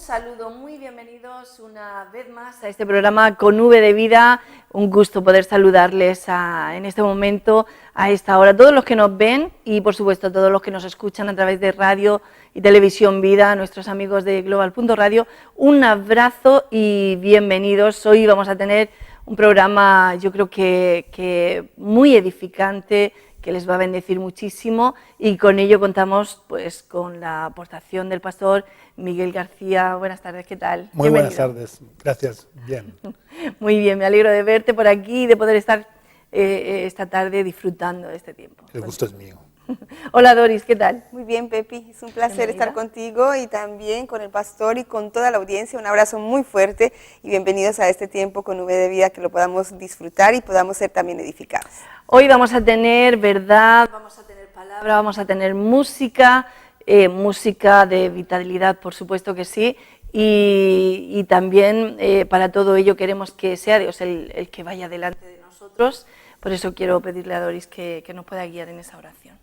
saludo, muy bienvenidos una vez más a este programa con V de Vida. Un gusto poder saludarles en este momento, a esta hora, todos los que nos ven y por supuesto todos los que nos escuchan a través de radio y televisión Vida, nuestros amigos de Global.radio. Un abrazo y bienvenidos. Hoy vamos a tener un programa, yo creo que muy edificante, que les va a bendecir muchísimo, y con ello contamos pues con la aportación del pastor Miguel García. Buenas tardes, ¿qué tal? Muy buenas tardes, gracias, bien. Muy bien, me alegro de verte por aquí y de poder estar esta tarde disfrutando de este tiempo. El gusto es mío. Hola Doris, ¿qué tal? Muy bien, Pepi, es un placer Bienvenida. estar contigo y también con el pastor y con toda la audiencia. Un abrazo muy fuerte y bienvenidos a este tiempo con V de Vida, que lo podamos disfrutar y podamos ser también edificados. Hoy vamos a tener verdad, vamos a tener palabra, vamos a tener música, música de vitalidad, por supuesto que sí, y también para todo ello queremos que sea Dios el que vaya delante de nosotros. Por eso quiero pedirle a Doris que nos pueda guiar en esa oración.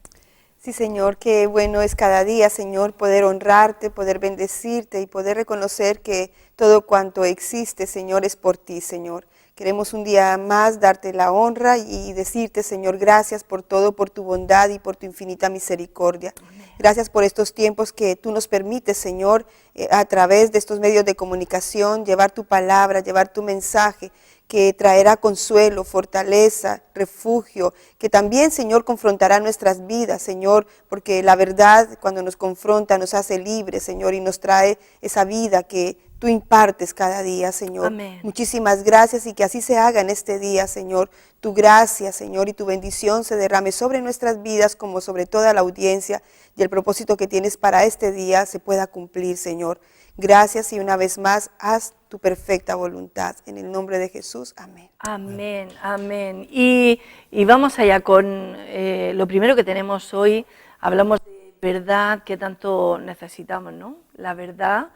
Sí, Señor, qué bueno es cada día, Señor, poder honrarte, poder bendecirte y poder reconocer que todo cuanto existe, Señor, es por ti, Señor. Queremos un día más darte la honra y decirte, Señor, gracias por todo, por tu bondad y por tu infinita misericordia. Gracias por estos tiempos que tú nos permites, Señor, a través de estos medios de comunicación, llevar tu palabra, llevar tu mensaje, que traerá consuelo, fortaleza, refugio, que también, Señor, confrontará nuestras vidas, Señor, porque la verdad cuando nos confronta nos hace libres, Señor, y nos trae esa vida que tú impartes cada día, Señor. Amén. Muchísimas gracias y que así se haga en este día, Señor. Tu gracia, Señor, y tu bendición se derrame sobre nuestras vidas como sobre toda la audiencia, y el propósito que tienes para este día se pueda cumplir, Señor. Gracias y una vez más, haz tu perfecta voluntad. En el nombre de Jesús, amén. Amén, amén. Y vamos allá con lo primero que tenemos hoy. Hablamos de verdad que tanto necesitamos, ¿no? La verdad.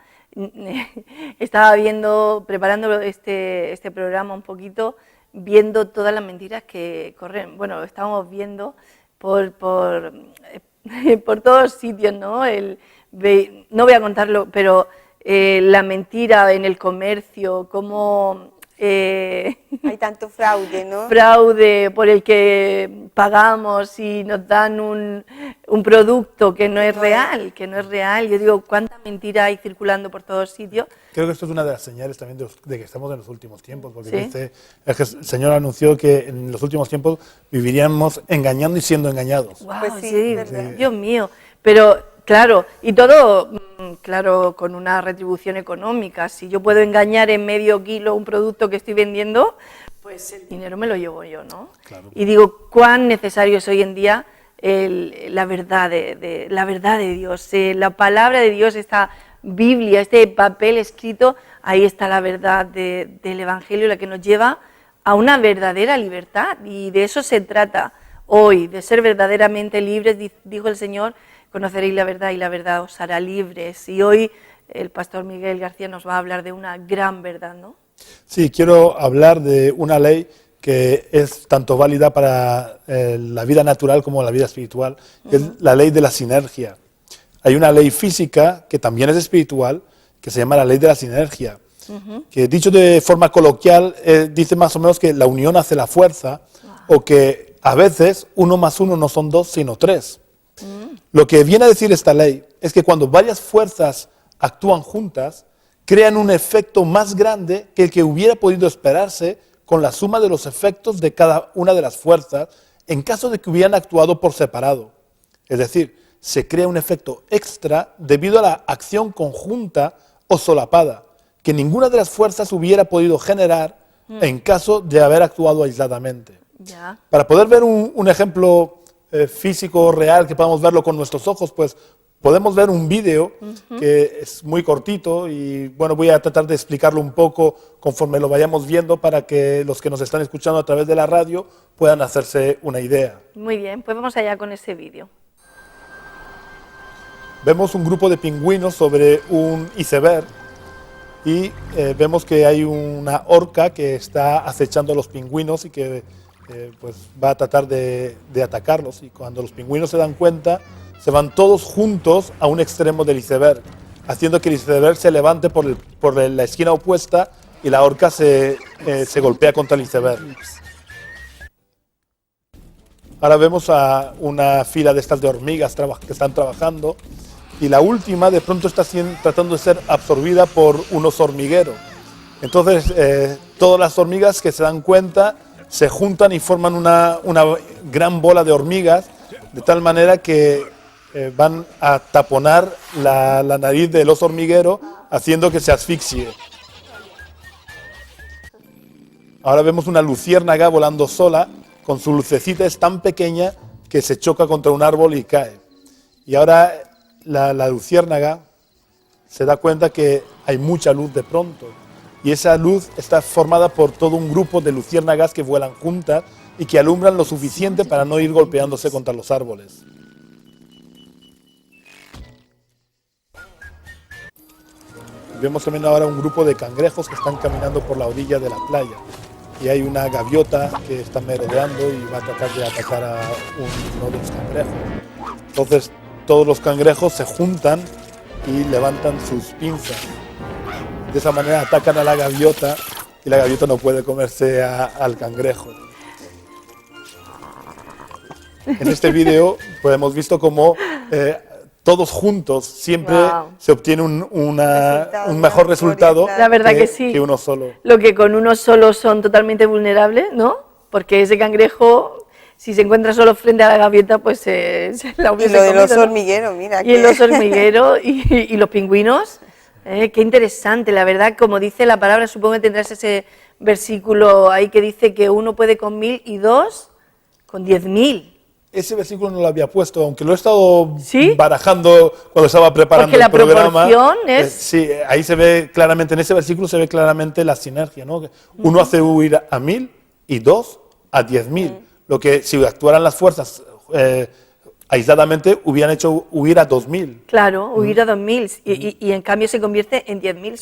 Estaba preparando este programa un poquito, viendo todas las mentiras que corren. Bueno, estábamos viendo por todos sitios, ¿no? No voy a contarlo, pero la mentira en el comercio, cómo Hay tanto fraude, ¿no? fraude por el que pagamos y nos dan un producto que no es real, Yo digo, ¿cuánta mentira hay circulando por todos sitios? Creo que esto es una de las señales también de que estamos en los últimos tiempos, porque ¿Sí? dice, es que el Señor anunció que en los últimos tiempos viviríamos engañando y siendo engañados. Wow, Pues sí, sí, verdad. Dios mío. Pero claro, y todo, claro, con una retribución económica. Si yo puedo engañar en medio kilo un producto que estoy vendiendo, pues el dinero me lo llevo yo, ¿no? Claro. Y digo, cuán necesario es hoy en día la verdad de Dios, la palabra de Dios, esta Biblia, este papel escrito, ahí está la verdad del Evangelio, la que nos lleva a una verdadera libertad, y de eso se trata hoy, de ser verdaderamente libres. Dijo el Señor: conoceréis la verdad y la verdad os hará libres. Y hoy el pastor Miguel García nos va a hablar de una gran verdad, ¿no? Sí, quiero hablar de una ley que es tanto válida para la vida natural como la vida espiritual, que es la ley de la sinergia. Hay una ley física que también es espiritual, que se llama la ley de la sinergia, que dicho de forma coloquial dice más o menos que la unión hace la fuerza, o que a veces 1 más 1 no son 2 sino 3. Lo que viene a decir esta ley es que cuando varias fuerzas actúan juntas, crean un efecto más grande que el que hubiera podido esperarse con la suma de los efectos de cada una de las fuerzas en caso de que hubieran actuado por separado. Es decir, se crea un efecto extra debido a la acción conjunta o solapada, que ninguna de las fuerzas hubiera podido generar en caso de haber actuado aisladamente. Ya. Para poder ver un ejemplo físico real, que podamos verlo con nuestros ojos, pues podemos ver un vídeo que es muy cortito y bueno, voy a tratar de explicarlo un poco conforme lo vayamos viendo para que los que nos están escuchando a través de la radio puedan hacerse una idea. Muy bien, pues vamos allá con ese vídeo. Vemos un grupo de pingüinos sobre un iceberg y vemos que hay una orca que está acechando a los pingüinos y que pues va a tratar de atacarlos, y cuando los pingüinos se dan cuenta se van todos juntos a un extremo del iceberg haciendo que el iceberg se levante por la esquina opuesta y la horca se golpea contra el iceberg. Ahora vemos a una fila de estas de hormigas que están trabajando y la última de pronto está tratando de ser absorbida por un oso hormiguero. Entonces todas las hormigas que se dan cuenta se juntan y forman una gran bola de hormigas de tal manera que van a taponar la nariz del oso hormiguero haciendo que se asfixie. Ahora vemos una luciérnaga volando sola, con su lucecita es tan pequeña que se choca contra un árbol y cae. Y ahora la luciérnaga se da cuenta que hay mucha luz de pronto. Y esa luz está formada por todo un grupo de luciérnagas que vuelan juntas y que alumbran lo suficiente para no ir golpeándose contra los árboles. Vemos también ahora un grupo de cangrejos que están caminando por la orilla de la playa. Y hay una gaviota que está merodeando y va a tratar de atacar a uno de los cangrejos. Entonces todos los cangrejos se juntan y levantan sus pinzas. De esa manera atacan a la gaviota y la gaviota no puede comerse al cangrejo. En este vídeo pues hemos visto cómo todos juntos siempre se obtiene un mejor resultado la verdad que sí, que uno solo. Lo que con uno solo son totalmente vulnerables, ¿no? Porque ese cangrejo, si se encuentra solo frente a la gaviota, pues se la hubiese Y lo del comido, oso ¿no? hormiguero, mira. Y el oso hormiguero y los pingüinos. Qué interesante, la verdad, como dice la palabra, supongo que tendrás ese versículo ahí que dice que uno puede con 1000 y dos con 10.000. Ese versículo no lo había puesto, aunque lo he estado ¿Sí? barajando cuando estaba preparando Porque el programa. la proporción es... Sí, ahí se ve claramente, en ese versículo se ve claramente la sinergia, ¿no? Uno hace huir a 1000 y 2 a 10.000. Lo que si actuaran las fuerzas aisladamente hubieran hecho huir a 2000. Claro, huir a 2000 y en cambio se convierte en 10.000,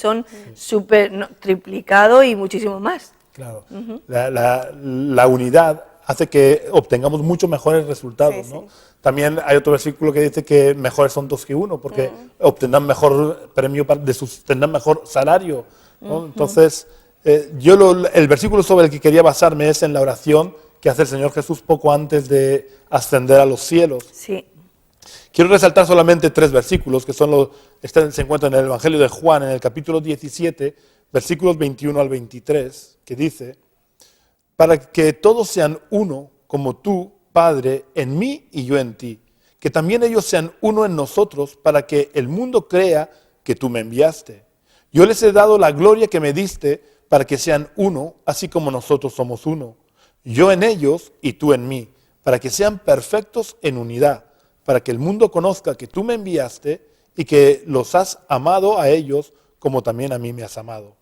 son triplicado y muchísimo más. Claro, la unidad hace que obtengamos mucho mejores resultados, Sí, ¿no? sí. También hay otro versículo que dice que mejores son dos que uno, porque obtendrán mejor premio, tendrán mejor salario, ¿no? Entonces, el versículo sobre el que quería basarme es en la oración que hace el Señor Jesús poco antes de ascender a los cielos. Sí. Quiero resaltar solamente 3 versículos que se encuentran en el Evangelio de Juan, en el capítulo 17, versículos 21 al 23, que dice: para que todos sean uno, como tú, Padre, en mí y yo en ti, que también ellos sean uno en nosotros, para que el mundo crea que tú me enviaste. Yo les he dado la gloria que me diste, para que sean uno, así como nosotros somos uno. Yo en ellos y tú en mí, para que sean perfectos en unidad, para que el mundo conozca que tú me enviaste y que los has amado a ellos como también a mí me has amado.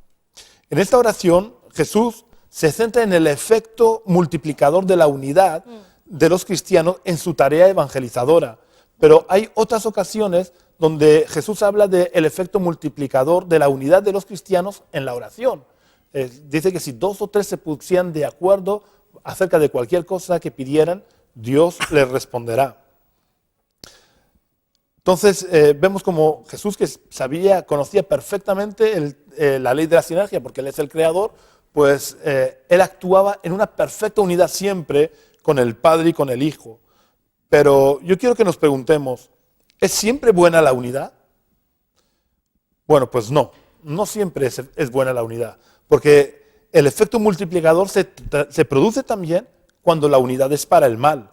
En esta oración, Jesús se centra en el efecto multiplicador de la unidad de los cristianos en su tarea evangelizadora. Pero hay otras ocasiones donde Jesús habla del efecto multiplicador de la unidad de los cristianos en la oración. Dice que si 2 o 3 se pusieran de acuerdo acerca de cualquier cosa que pidieran, Dios les responderá. Entonces vemos como Jesús, que conocía perfectamente la ley de la sinergia, porque Él es el creador, pues Él actuaba en una perfecta unidad siempre con el Padre y con el Hijo. Pero yo quiero que nos preguntemos, ¿es siempre buena la unidad? Bueno, pues no siempre es buena la unidad, porque el efecto multiplicador se produce también cuando la unidad es para el mal.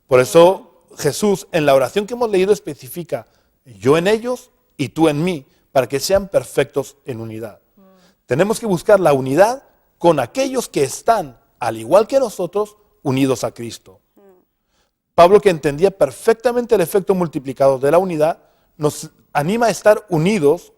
Por eso Jesús en la oración que hemos leído especifica: yo en ellos y tú en mí, para que sean perfectos en unidad. Tenemos que buscar la unidad con aquellos que están, al igual que nosotros, unidos a Cristo. Pablo, que entendía perfectamente el efecto multiplicador de la unidad, nos anima a estar unidos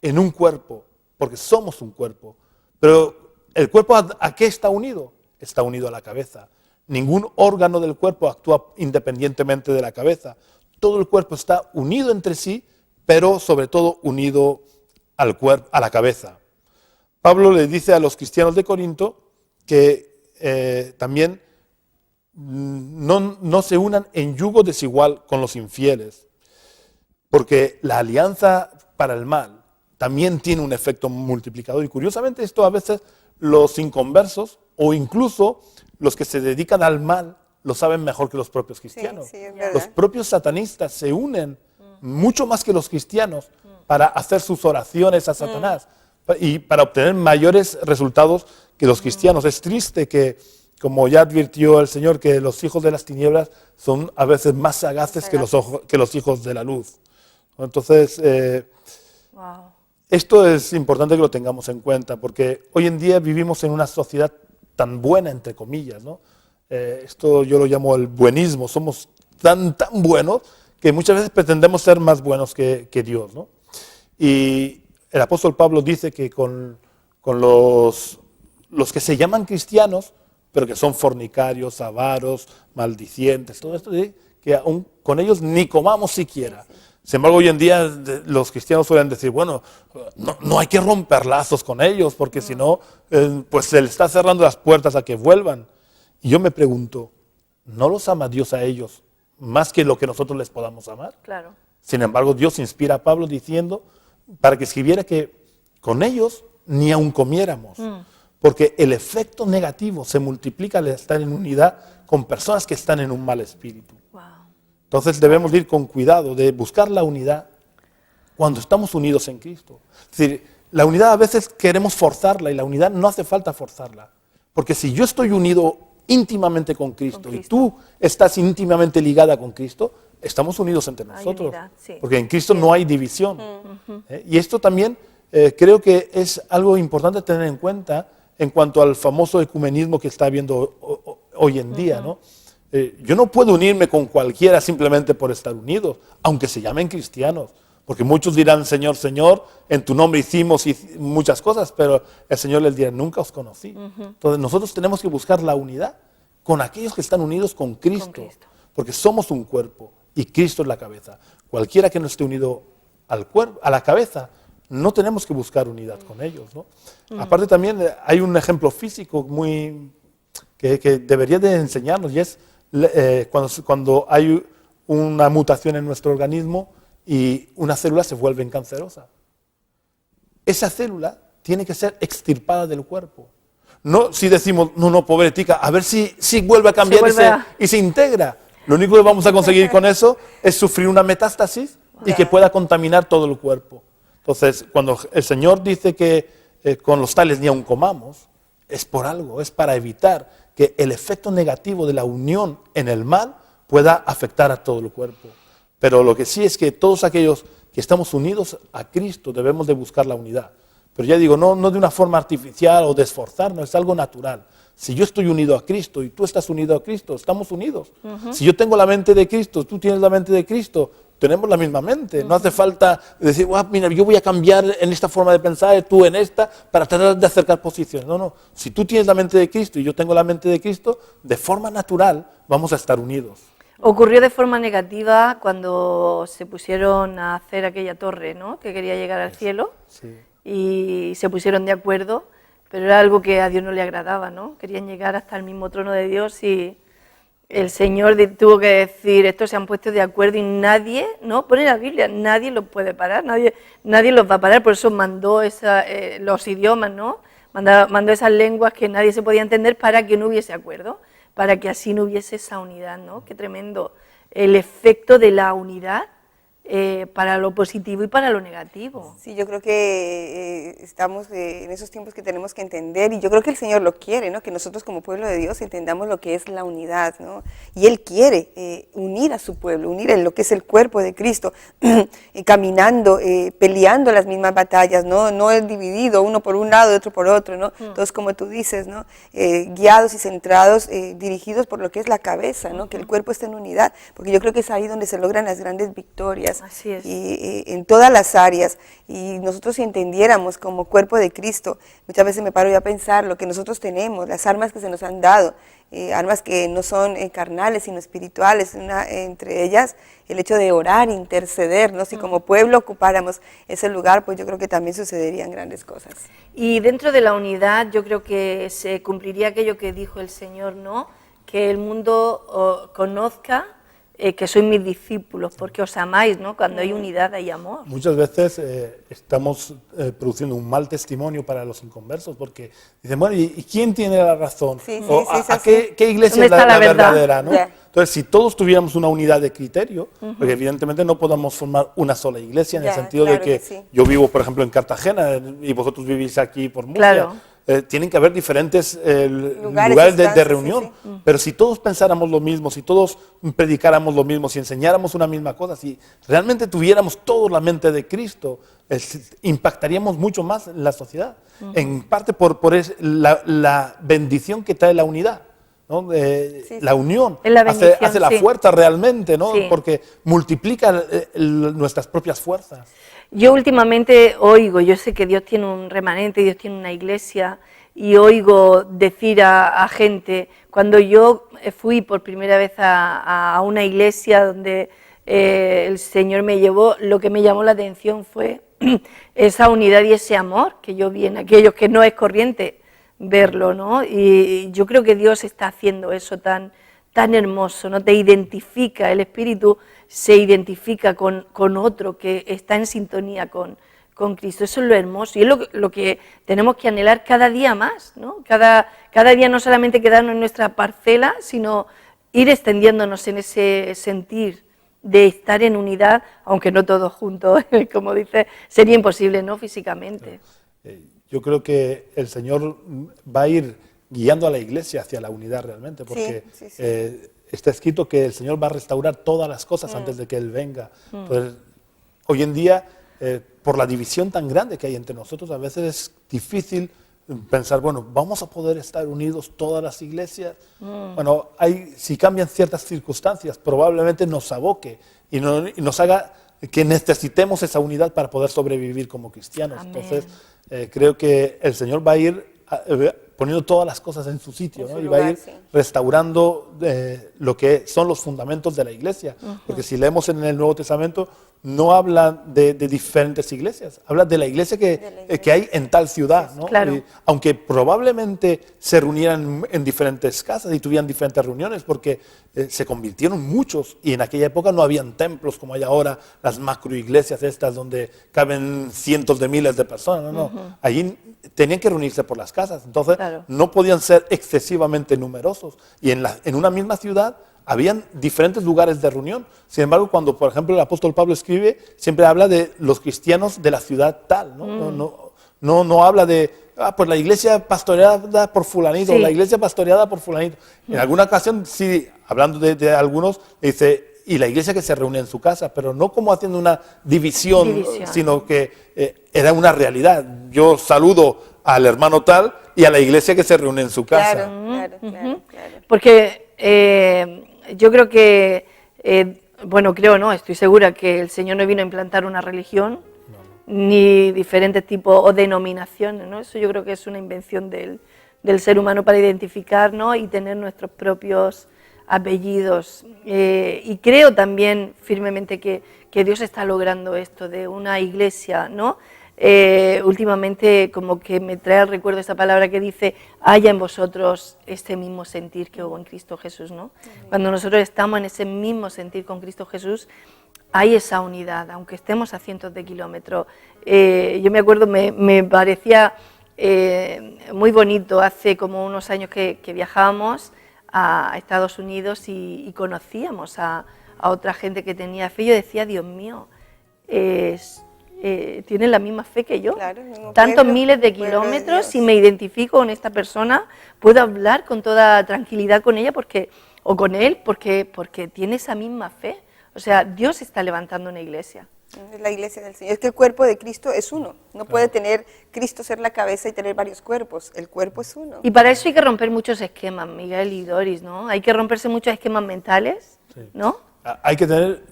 en un cuerpo, porque somos un cuerpo. Pero ¿el cuerpo a qué está unido? Está unido a la cabeza. Ningún órgano del cuerpo actúa independientemente de la cabeza. Todo el cuerpo está unido entre sí, pero sobre todo unido al cuerpo, a la cabeza. Pablo le dice a los cristianos de Corinto que también no se unan en yugo desigual con los infieles, porque la alianza para el mal también tiene un efecto multiplicador. Y curiosamente esto a veces los inconversos o incluso los que se dedican al mal lo saben mejor que los propios cristianos. Sí, es verdad. Los propios satanistas se unen mucho más que los cristianos para hacer sus oraciones a Satanás y para obtener mayores resultados que los cristianos. Es triste que, como ya advirtió el Señor, que los hijos de las tinieblas son a veces más sagaces que los hijos de la luz. Entonces, Wow. esto es importante que lo tengamos en cuenta, porque hoy en día vivimos en una sociedad tan buena, entre comillas, ¿no? Esto yo lo llamo el buenismo. Somos tan buenos que muchas veces pretendemos ser más buenos que Dios, ¿no? Y el apóstol Pablo dice que con los que se llaman cristianos, pero que son fornicarios, avaros, maldicientes, todo esto, ¿sí? Que aún con ellos ni comamos siquiera. Sin embargo, hoy en día los cristianos suelen decir, bueno, no hay que romper lazos con ellos, porque si no, pues se les está cerrando las puertas a que vuelvan. Y yo me pregunto, ¿no los ama Dios a ellos más que lo que nosotros les podamos amar? Claro. Sin embargo, Dios inspira a Pablo diciendo para que escribiera que con ellos ni aun comiéramos, porque el efecto negativo se multiplica al estar en unidad con personas que están en un mal espíritu. Wow. Entonces debemos ir con cuidado de buscar la unidad cuando estamos unidos en Cristo. Es decir, la unidad a veces queremos forzarla y la unidad no hace falta forzarla, porque si yo estoy unido íntimamente con Cristo y tú estás íntimamente ligada con Cristo, estamos unidos entre nosotros, unidad, sí. porque en Cristo no hay división. Y esto también creo que es algo importante tener en cuenta en cuanto al famoso ecumenismo que está habiendo hoy en día, ¿no? Yo no puedo unirme con cualquiera simplemente por estar unidos, aunque se llamen cristianos, porque muchos dirán, Señor, Señor, en tu nombre hicimos muchas cosas, pero el Señor les dirá, nunca os conocí. Entonces nosotros tenemos que buscar la unidad con aquellos que están unidos con Cristo, porque somos un cuerpo y Cristo es la cabeza. Cualquiera que no esté unido al cuerpo, a la cabeza, no tenemos que buscar unidad con ellos, ¿no? Aparte también hay un ejemplo físico que debería de enseñarnos, y es cuando hay una mutación en nuestro organismo y una célula se vuelve cancerosa. Esa célula tiene que ser extirpada del cuerpo. No si decimos, no, pobretica, a ver si vuelve a cambiar y se integra. Lo único que vamos a conseguir con eso es sufrir una metástasis y que pueda contaminar todo el cuerpo. Entonces, cuando el Señor dice que con los tales ni aun comamos, es por algo, es para evitar que el efecto negativo de la unión en el mal pueda afectar a todo el cuerpo. Pero lo que sí es que todos aquellos que estamos unidos a Cristo debemos de buscar la unidad. Pero ya digo, no de una forma artificial o de esforzarnos, es algo natural. Si yo estoy unido a Cristo y tú estás unido a Cristo, estamos unidos. Si yo tengo la mente de Cristo, tú tienes la mente de Cristo, tenemos la misma mente. No hace falta decir, mira, yo voy a cambiar en esta forma de pensar, tú en esta, para tratar de acercar posiciones. No. Si tú tienes la mente de Cristo y yo tengo la mente de Cristo, de forma natural vamos a estar unidos. Ocurrió de forma negativa cuando se pusieron a hacer aquella torre, ¿no? Que quería llegar al cielo. Sí. Y se pusieron de acuerdo, pero era algo que a Dios no le agradaba, ¿no? Querían llegar hasta el mismo trono de Dios y el Señor tuvo que decir, estos se han puesto de acuerdo y nadie, ¿no? Pone la Biblia, nadie los puede parar, nadie los va a parar, por eso mandó los idiomas, ¿no? Mandó esas lenguas que nadie se podía entender para que no hubiese acuerdo, para que así no hubiese esa unidad, ¿no? Qué tremendo el efecto de la unidad para lo positivo y para lo negativo. Sí, yo creo que estamos en esos tiempos que tenemos que entender, y yo creo que el Señor lo quiere, ¿no? Que nosotros como pueblo de Dios entendamos lo que es la unidad, ¿no? Y Él quiere unir a su pueblo, unir en lo que es el cuerpo de Cristo, caminando, peleando las mismas batallas, no el dividido, uno por un lado y otro por otro, ¿no? Todos como tú dices, ¿no? Guiados y centrados, dirigidos por lo que es la cabeza, ¿no? Que el cuerpo esté en unidad, porque yo creo que es ahí donde se logran las grandes victorias. Así es. Y en todas las áreas, y nosotros si entendiéramos como cuerpo de Cristo, muchas veces me paro yo a pensar lo que nosotros tenemos, las armas que se nos han dado, armas que no son carnales sino espirituales, entre ellas el hecho de orar, interceder, ¿no? Si como pueblo ocupáramos ese lugar, pues yo creo que también sucederían grandes cosas. Y dentro de la unidad yo creo que se cumpliría aquello que dijo el Señor, ¿no? Que el mundo conozca que sois mis discípulos, porque os amáis, ¿no? Cuando hay unidad hay amor. Muchas veces estamos produciendo un mal testimonio para los inconversos, porque dicen, bueno, ¿y quién tiene la razón? Sí, O, sí, ¿a qué iglesia ¿Dónde es la, está la la verdad? verdadera? ¿no? Ya. Entonces, si todos tuviéramos una unidad de criterio, porque evidentemente no podemos formar una sola iglesia, en el Ya, sentido claro de que que sí. yo vivo, por ejemplo, en Cartagena y vosotros vivís aquí por Murcia. Claro. Tienen que haber diferentes Lugares, lugares de instancias, reunión, sí, sí. pero si todos pensáramos lo mismo, si todos predicáramos lo mismo, si enseñáramos una misma cosa, si realmente tuviéramos todos la mente de Cristo, impactaríamos mucho más en la sociedad, en parte por la bendición que trae la unidad. ¿No? Sí, la unión Es la hace bendición, la sí. fuerza realmente, ¿no? Sí. Porque multiplica nuestras propias fuerzas. Yo últimamente oigo, yo sé que Dios tiene un remanente, Dios tiene una iglesia, y oigo decir a gente, cuando yo fui por primera vez a una iglesia donde el Señor me llevó, lo que me llamó la atención fue esa unidad y ese amor que yo vi en aquellos, que no es corriente verlo, ¿no? Y yo creo que Dios está haciendo eso tan hermoso, ¿no? Te identifica, el Espíritu se identifica con otro que está en sintonía con Cristo. Eso es lo hermoso y es lo que tenemos que anhelar cada día más, ¿no? Cada día no solamente quedarnos en nuestra parcela, sino ir extendiéndonos en ese sentir de estar en unidad, aunque no todos juntos, como dice, sería imposible, ¿no? Físicamente. Yo creo que el Señor va a ir guiando a la iglesia hacia la unidad realmente, porque Sí, sí, sí. está escrito que el Señor va a restaurar todas las cosas antes de que Él venga. Entonces, hoy en día, por la división tan grande que hay entre nosotros, a veces es difícil pensar, bueno, ¿vamos a poder estar unidos todas las iglesias? Bueno, si cambian ciertas circunstancias, probablemente nos aboque y nos haga que necesitemos esa unidad para poder sobrevivir como cristianos. Amén. Entonces, creo que el Señor va a ir poniendo todas las cosas en su sitio, En ¿no? su Y va a lugar, ir sí. restaurando lo que son los fundamentos de la iglesia. Porque si leemos en el Nuevo Testamento, no habla de diferentes iglesias, habla de la iglesia que hay en tal ciudad, ¿no? Claro. Y aunque probablemente se reunieran en diferentes casas y tuvieran diferentes reuniones, porque se convirtieron muchos y en aquella época no habían templos como hay ahora, las macroiglesias estas donde caben cientos de miles de personas, no. Allí tenían que reunirse por las casas, entonces Claro. no podían ser excesivamente numerosos y en una misma ciudad habían diferentes lugares de reunión. Sin embargo, cuando, por ejemplo, el apóstol Pablo escribe, siempre habla de los cristianos de la ciudad tal, ¿no? No habla de, pues la iglesia pastoreada por fulanito, Sí. o la iglesia pastoreada por fulanito. En alguna ocasión, sí, hablando de algunos, dice, y la iglesia que se reúne en su casa, pero no como haciendo una división. Sino que era una realidad. Yo saludo al hermano tal y a la iglesia que se reúne en su casa. Claro. Porque yo creo que, estoy segura que el Señor no vino a implantar una religión, ni diferentes tipos o denominaciones, ¿no? Eso yo creo que es una invención del ser humano para identificarnos y tener nuestros propios apellidos. Y creo también firmemente que Dios está logrando esto de una iglesia, ¿no? Últimamente como que me trae al recuerdo esa palabra que dice, haya en vosotros este mismo sentir que hubo en Cristo Jesús, ¿no? Cuando nosotros estamos en ese mismo sentir con Cristo Jesús, hay esa unidad, aunque estemos a cientos de kilómetros. Yo me acuerdo, me parecía muy bonito, hace como unos años que viajábamos a Estados Unidos y conocíamos a otra gente que tenía fe. Yo decía, Dios mío, tienen la misma fe que yo, Claro, el mismo tantos pueblo, miles de el pueblo de kilómetros, Dios. y me identifico con esta persona, puedo hablar con toda tranquilidad con ella o con él, porque tiene esa misma fe. O sea, Dios está levantando una iglesia. Es la iglesia del Señor. Es que el cuerpo de Cristo es uno. No puede tener Cristo ser la cabeza y tener varios cuerpos. El cuerpo es uno. Y para eso hay que romper muchos esquemas, Miguel y Doris, ¿no? Hay que romperse muchos esquemas mentales, ¿no? Hay que tener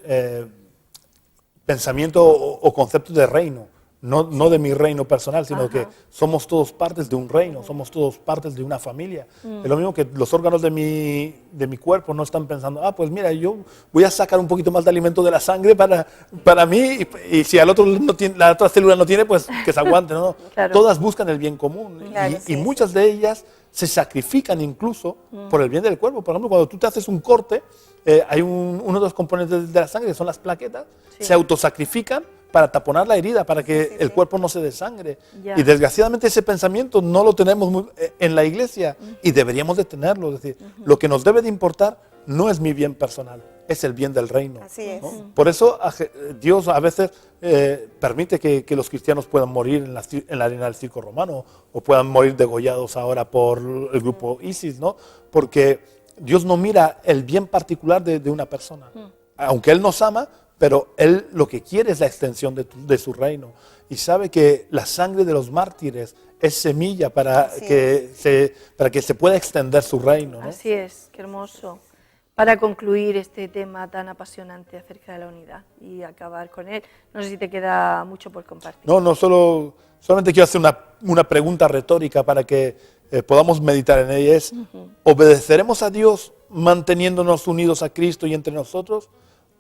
pensamiento o conceptos de reino, no de mi reino personal, sino que somos todos partes de un reino, somos todos partes de una familia. Es lo mismo que los órganos de mi cuerpo no están pensando, pues mira, yo voy a sacar un poquito más de alimento de la sangre para mí, y si al otro no tiene, la otra célula no tiene, pues que se aguante, ¿no? Claro. Todas buscan el bien común, Claro, y sí, muchas de ellas se sacrifican incluso por el bien del cuerpo. Por ejemplo, cuando tú te haces un corte, hay uno de los componentes de la sangre, que son las plaquetas, Sí. se autosacrifican para taponar la herida, para que el cuerpo no se desangre. Ya. Y desgraciadamente ese pensamiento no lo tenemos en la iglesia y deberíamos de tenerlo. Es decir, lo que nos debe de importar no es mi bien personal, es el bien del reino. Así es. ¿no? Por eso Dios a veces permite que los cristianos puedan morir en la arena del circo romano o puedan morir degollados ahora por el grupo ISIS, ¿no? Porque Dios no mira el bien particular de una persona. Aunque Él nos ama, pero Él lo que quiere es la extensión de su reino. Y sabe que la sangre de los mártires es semilla para que se pueda extender su reino, ¿no? Así es, qué hermoso. Para concluir este tema tan apasionante acerca de la unidad y acabar con él, no sé si te queda mucho por compartir. No, solamente quiero hacer una pregunta retórica para que podamos meditar en ella. Es, ¿obedeceremos a Dios manteniéndonos unidos a Cristo y entre nosotros?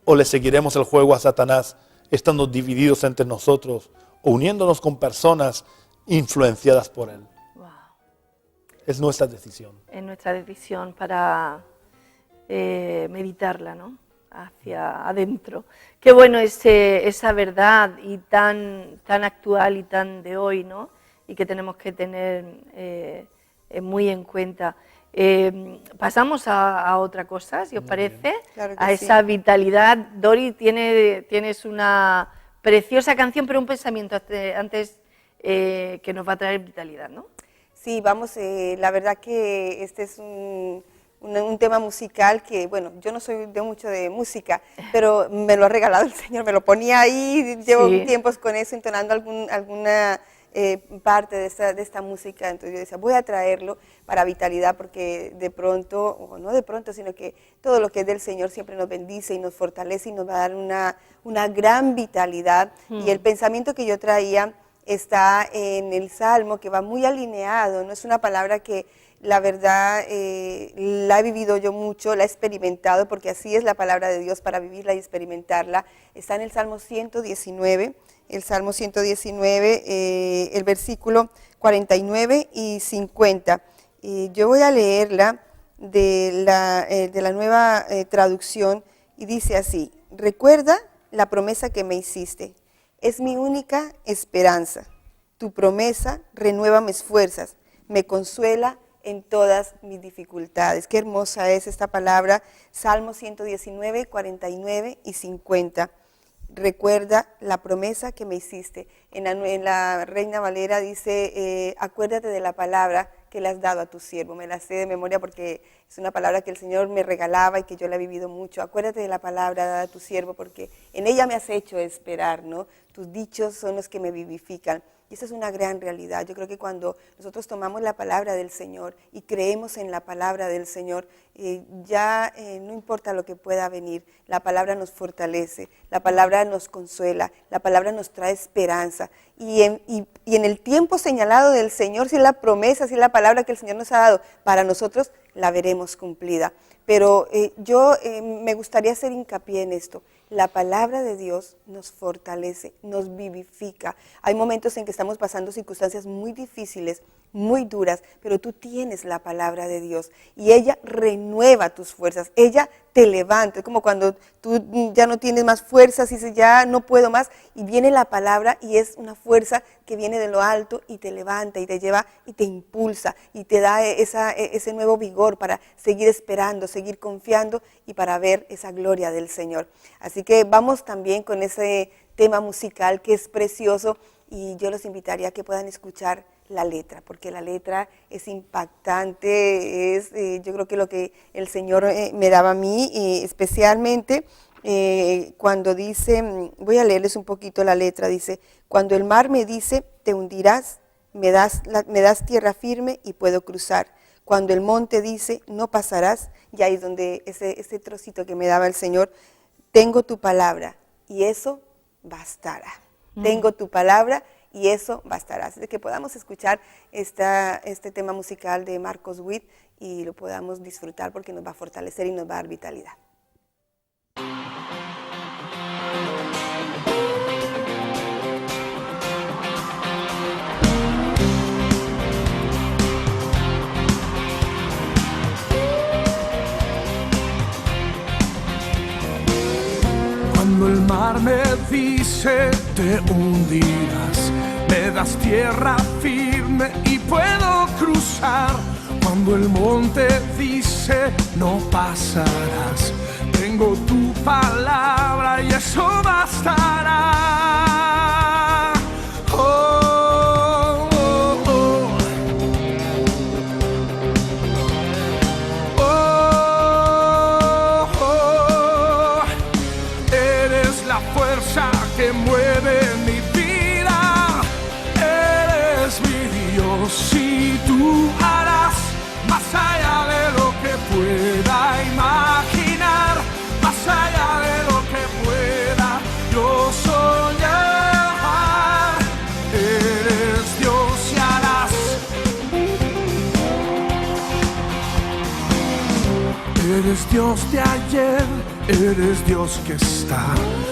¿O le seguiremos el juego a Satanás estando divididos entre nosotros o uniéndonos con personas influenciadas por él? Wow. Es nuestra decisión. Es nuestra decisión para meditarla, ¿no? Hacia adentro. Qué bueno esa verdad y tan actual y tan de hoy, ¿no? Y que tenemos que tener muy en cuenta. Pasamos a otra cosa, si os parece, Claro que a esa vitalidad. Dori, tienes una preciosa canción, pero un pensamiento antes que nos va a traer vitalidad, ¿no? Sí, vamos, la verdad que este es un tema musical que, bueno, yo no soy de mucho de música, pero me lo ha regalado el Señor, me lo ponía ahí, llevo tiempos con eso, entonando alguna parte de esta música, entonces yo decía, voy a traerlo para vitalidad, porque de pronto, o no de pronto, sino que todo lo que es del Señor siempre nos bendice y nos fortalece y nos va a dar una gran vitalidad. Y el pensamiento que yo traía está en el Salmo, que va muy alineado, no es una palabra que la verdad la he vivido yo mucho, la he experimentado, porque así es la palabra de Dios, para vivirla y experimentarla. Está en el Salmo 119, el versículo 49 y 50. Y yo voy a leerla de la nueva traducción, y dice así: recuerda la promesa que me hiciste, es mi única esperanza. Tu promesa renueva mis fuerzas, me consuela en todas mis dificultades. Qué hermosa es esta palabra. Salmo 119, 49 y 50. Recuerda la promesa que me hiciste. En la Reina Valera dice, acuérdate de la palabra que le has dado a tu siervo. Me la sé de memoria porque es una palabra que el Señor me regalaba y que yo la he vivido mucho. Acuérdate de la palabra dada a tu siervo, porque en ella me has hecho esperar, ¿no? Tus dichos son los que me vivifican. Y esa es una gran realidad. Yo creo que cuando nosotros tomamos la palabra del Señor y creemos en la palabra del Señor, no importa lo que pueda venir, la palabra nos fortalece, la palabra nos consuela, la palabra nos trae esperanza. Y en el tiempo señalado del Señor, si es la promesa, si es la palabra que el Señor nos ha dado, para nosotros la veremos cumplida. Pero me gustaría hacer hincapié en esto. La palabra de Dios nos fortalece, nos vivifica. Hay momentos en que estamos pasando circunstancias muy difíciles, muy duras, pero tú tienes la palabra de Dios y ella renueva tus fuerzas, ella te levanta. Es como cuando tú ya no tienes más fuerzas y dices, ya no puedo más, y viene la palabra y es una fuerza que viene de lo alto y te levanta y te lleva y te impulsa y te da ese nuevo vigor para seguir esperando, seguir confiando y para ver esa gloria del Señor. Así que vamos también con ese tema musical que es precioso, y yo los invitaría a que puedan escuchar la letra, porque la letra es impactante, yo creo que lo que el Señor me daba a mí, especialmente cuando dice, voy a leerles un poquito la letra, dice, cuando el mar me dice, te hundirás, me das tierra firme y puedo cruzar. Cuando el monte dice, no pasarás, y ahí es donde ese trocito que me daba el Señor, tengo tu palabra y eso bastará. Tengo tu palabra y eso bastará. Así que podamos escuchar este tema musical de Marcos Witt y lo podamos disfrutar, porque nos va a fortalecer y nos va a dar vitalidad. dice te hundirás, me das tierra firme y puedo cruzar. Cuando el monte dice no pasarás, tengo tu palabra y eso bastará. Oh, oh, oh. Oh, oh. Eres la fuerza que mueve mi vida, eres mi Dios y tú harás más allá de lo que pueda imaginar, más allá de lo que pueda yo soñar. Eres Dios y harás. Eres Dios de ayer, eres Dios que está.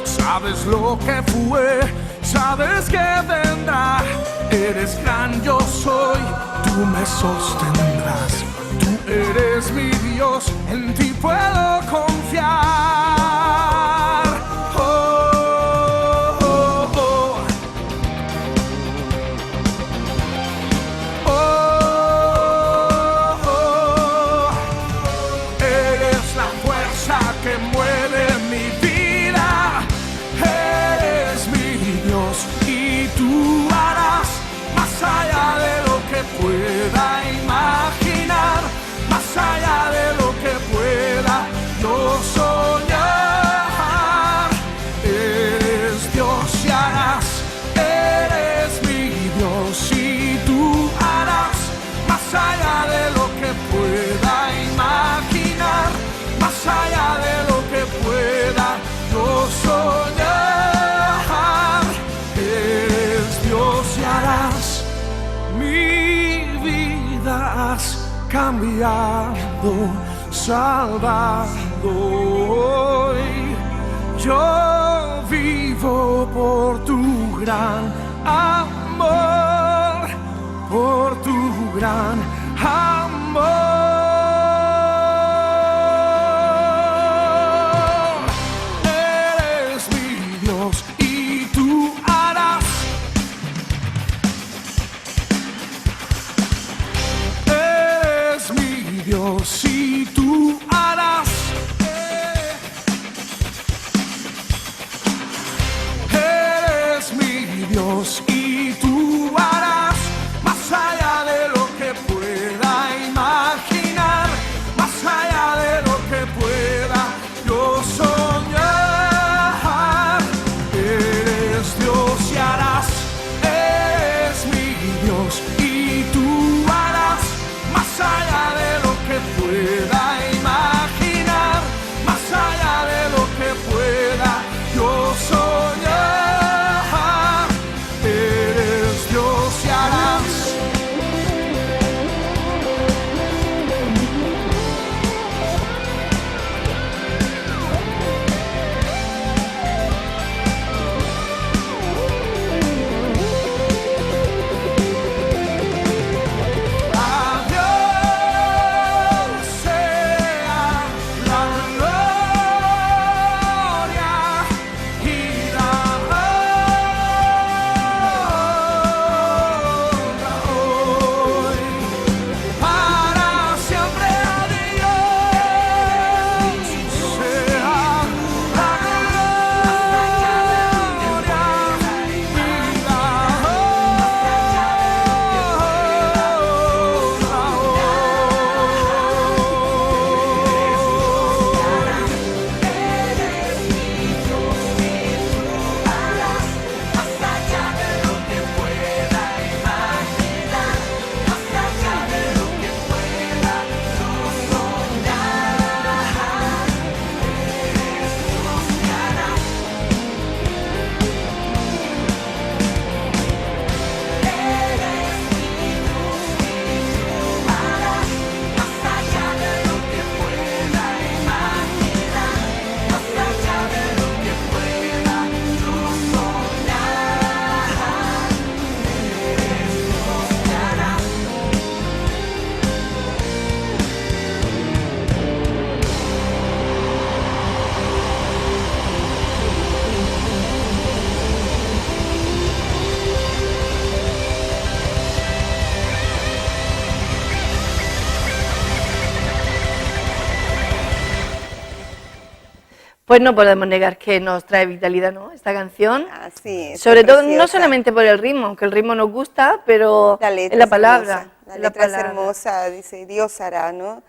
Sabes lo que fue, sabes que vendrá. Eres gran yo soy, tú me sostendrás. Tú eres mi Dios, en ti puedo confiar. Oh, oh, oh. Oh, oh. Eres la fuerza que mueve mi vida. Eres mi Dios y tú harás más allá de lo que pueda imaginar, más allá de lo que pueda yo soñar. Eres Dios y harás, eres mi Dios y tú harás más allá de lo que pueda imaginar, más allá de lo que pueda yo soñar. Eres Dios y harás. Mi vida has cambiado, salvado hoy. Yo vivo por tu gran amor, por tu gran amor. Eres mi Dios y tú harás. Eres mi Dios y tú harás. Eres mi Dios y tú harás más allá de lo que pueda Pues no podemos negar que nos trae vitalidad, ¿no? Esta canción. Así es. Sobre qué todo, no preciosa. solamente por el ritmo, aunque el ritmo nos gusta, pero La letra es la es palabra. hermosa, la es letra es palabra. hermosa, dice, Dios hará, ¿no?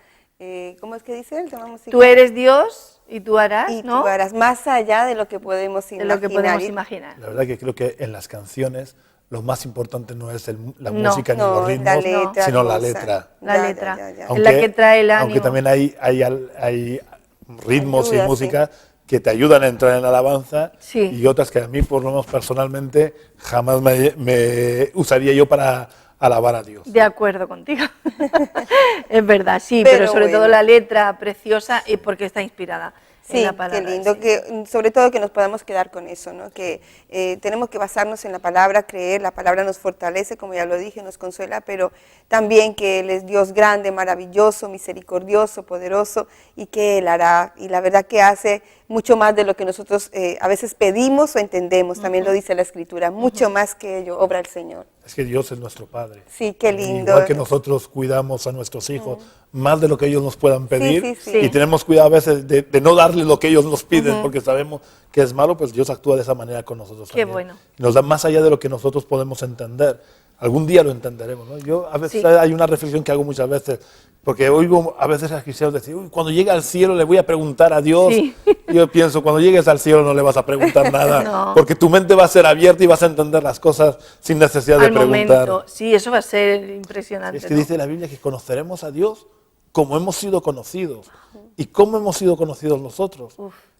¿Cómo es que dice el tema musical? Tú eres Dios y tú harás, Y ¿no? tú harás más allá de lo que podemos De imaginar. lo que podemos imaginar. La verdad que creo que en las canciones lo más importante no es la No, música ni No, los ritmos, la letra sino la hermosa. letra. La letra. ya. Es la que trae el Aunque ánimo. también hay ritmos Ayuda, y música que te ayudan a entrar en alabanza Sí. y otras que a mí, por lo menos personalmente, jamás me usaría yo para alabar a Dios. De acuerdo contigo. Es verdad, sí, Pero pero sobre bueno. todo la letra preciosa y porque está inspirada en Sí, la qué palabra. lindo, sí. que sobre todo que nos podamos quedar con eso, ¿no? Que tenemos que basarnos en la palabra, creer, la palabra nos fortalece, como ya lo dije, nos consuela, pero también que Él es Dios grande, maravilloso, misericordioso, poderoso y que Él hará, y la verdad que hace mucho más de lo que nosotros a veces pedimos o entendemos, también lo dice la Escritura, mucho más que ello obra el Señor. Es que Dios es nuestro Padre. Sí, qué lindo. Igual que nosotros cuidamos a nuestros hijos más de lo que ellos nos puedan pedir sí, sí. y tenemos cuidado a veces de no darles lo que ellos nos piden porque sabemos que es malo, pues Dios actúa de esa manera con nosotros Qué también. bueno. Y nos da más allá de lo que nosotros podemos entender. Algún día lo entenderemos, ¿no? Yo a veces Sí. hay una reflexión que hago muchas veces, porque oigo a veces a cristianos decir, uy, cuando llegue al cielo le voy a preguntar a Dios. Sí. Y yo pienso, cuando llegues al cielo no le vas a preguntar nada, No. porque tu mente va a ser abierta y vas a entender las cosas sin necesidad de Al preguntar. momento, sí, eso va a ser impresionante. Es que ¿no? dice la Biblia que conoceremos a Dios como hemos sido conocidos. ¿Y cómo hemos sido conocidos nosotros?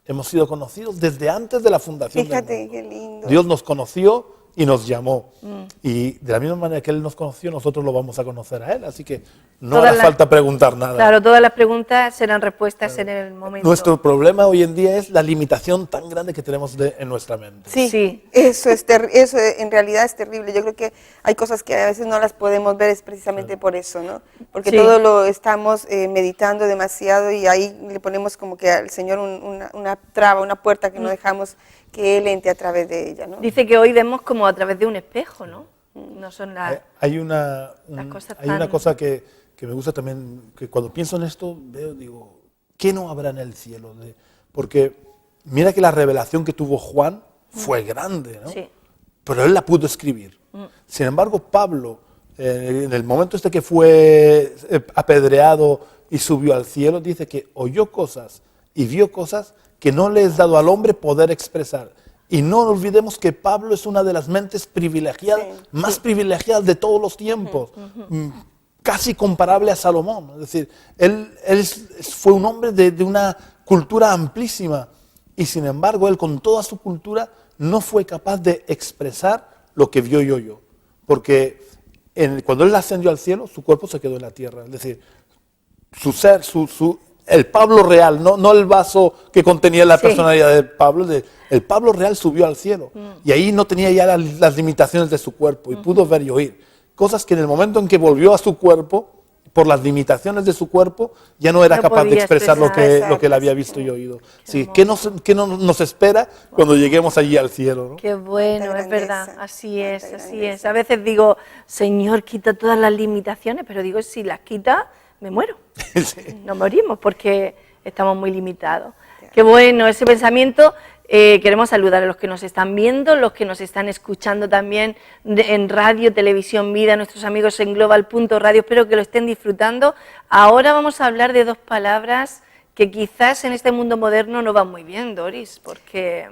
Hemos sido conocidos desde antes de la fundación del Fíjate, mundo. qué lindo. Dios nos conoció y nos llamó. Y de la misma manera que Él nos conoció, nosotros lo vamos a conocer a Él. Así que no Todas hará las- falta preguntar nada. Claro, todas las preguntas serán respuestas en el momento. Nuestro problema hoy en día es la limitación tan grande que tenemos en nuestra mente. Sí, Sí. Eso en realidad es terrible. Yo creo que hay cosas que a veces no las podemos ver es precisamente por eso, ¿no? Porque Sí. todo lo estamos meditando demasiado y ahí le ponemos como que al Señor una traba, una puerta que no dejamos que Él entre a través de ella, ¿no? Dice que hoy vemos como a través de un espejo, ¿no? No son las... Hay una, Las cosas hay una tan- cosa que me gusta también, que cuando pienso en esto, veo, digo, ¿qué no habrá en el cielo? Porque mira que la revelación que tuvo Juan fue grande, ¿no? Sí. Pero él la pudo escribir. Sin embargo, Pablo, en el momento este que fue apedreado y subió al cielo, dice que oyó cosas y vio cosas que no le es dado al hombre poder expresar. Y no olvidemos que Pablo es una de las mentes privilegiadas, más privilegiadas de todos los tiempos, casi comparable a Salomón. Es decir, él fue un hombre de una cultura amplísima y sin embargo él con toda su cultura no fue capaz de expresar lo que vio y oyó. Porque cuando él ascendió al cielo, su cuerpo se quedó en la tierra. Es decir, su ser, el Pablo real, no el vaso que contenía la Sí. personalidad de Pablo, el Pablo real subió al cielo y ahí no tenía ya las limitaciones de su cuerpo y pudo ver y oír. Cosas que en el momento en que volvió a su cuerpo, por las limitaciones de su cuerpo, ya no era No capaz de podía expresar lo que él expresarlas. había visto y oído. Sí, ¿qué nos espera cuando lleguemos allí al cielo? ¿no? Qué bueno, Cuánta es verdad, grandeza, así es, cuánta así grandeza. es. A veces digo, Señor, quita todas las limitaciones, pero digo, si las quita, me muero. Sí. Nos morimos porque estamos muy limitados. Qué bueno ese pensamiento. Queremos saludar a los que nos están viendo, los que nos están escuchando también en radio, televisión, vida, nuestros amigos en global.radio. Espero que lo estén disfrutando. Ahora vamos a hablar de dos palabras que quizás en este mundo moderno no van muy bien, Doris, porque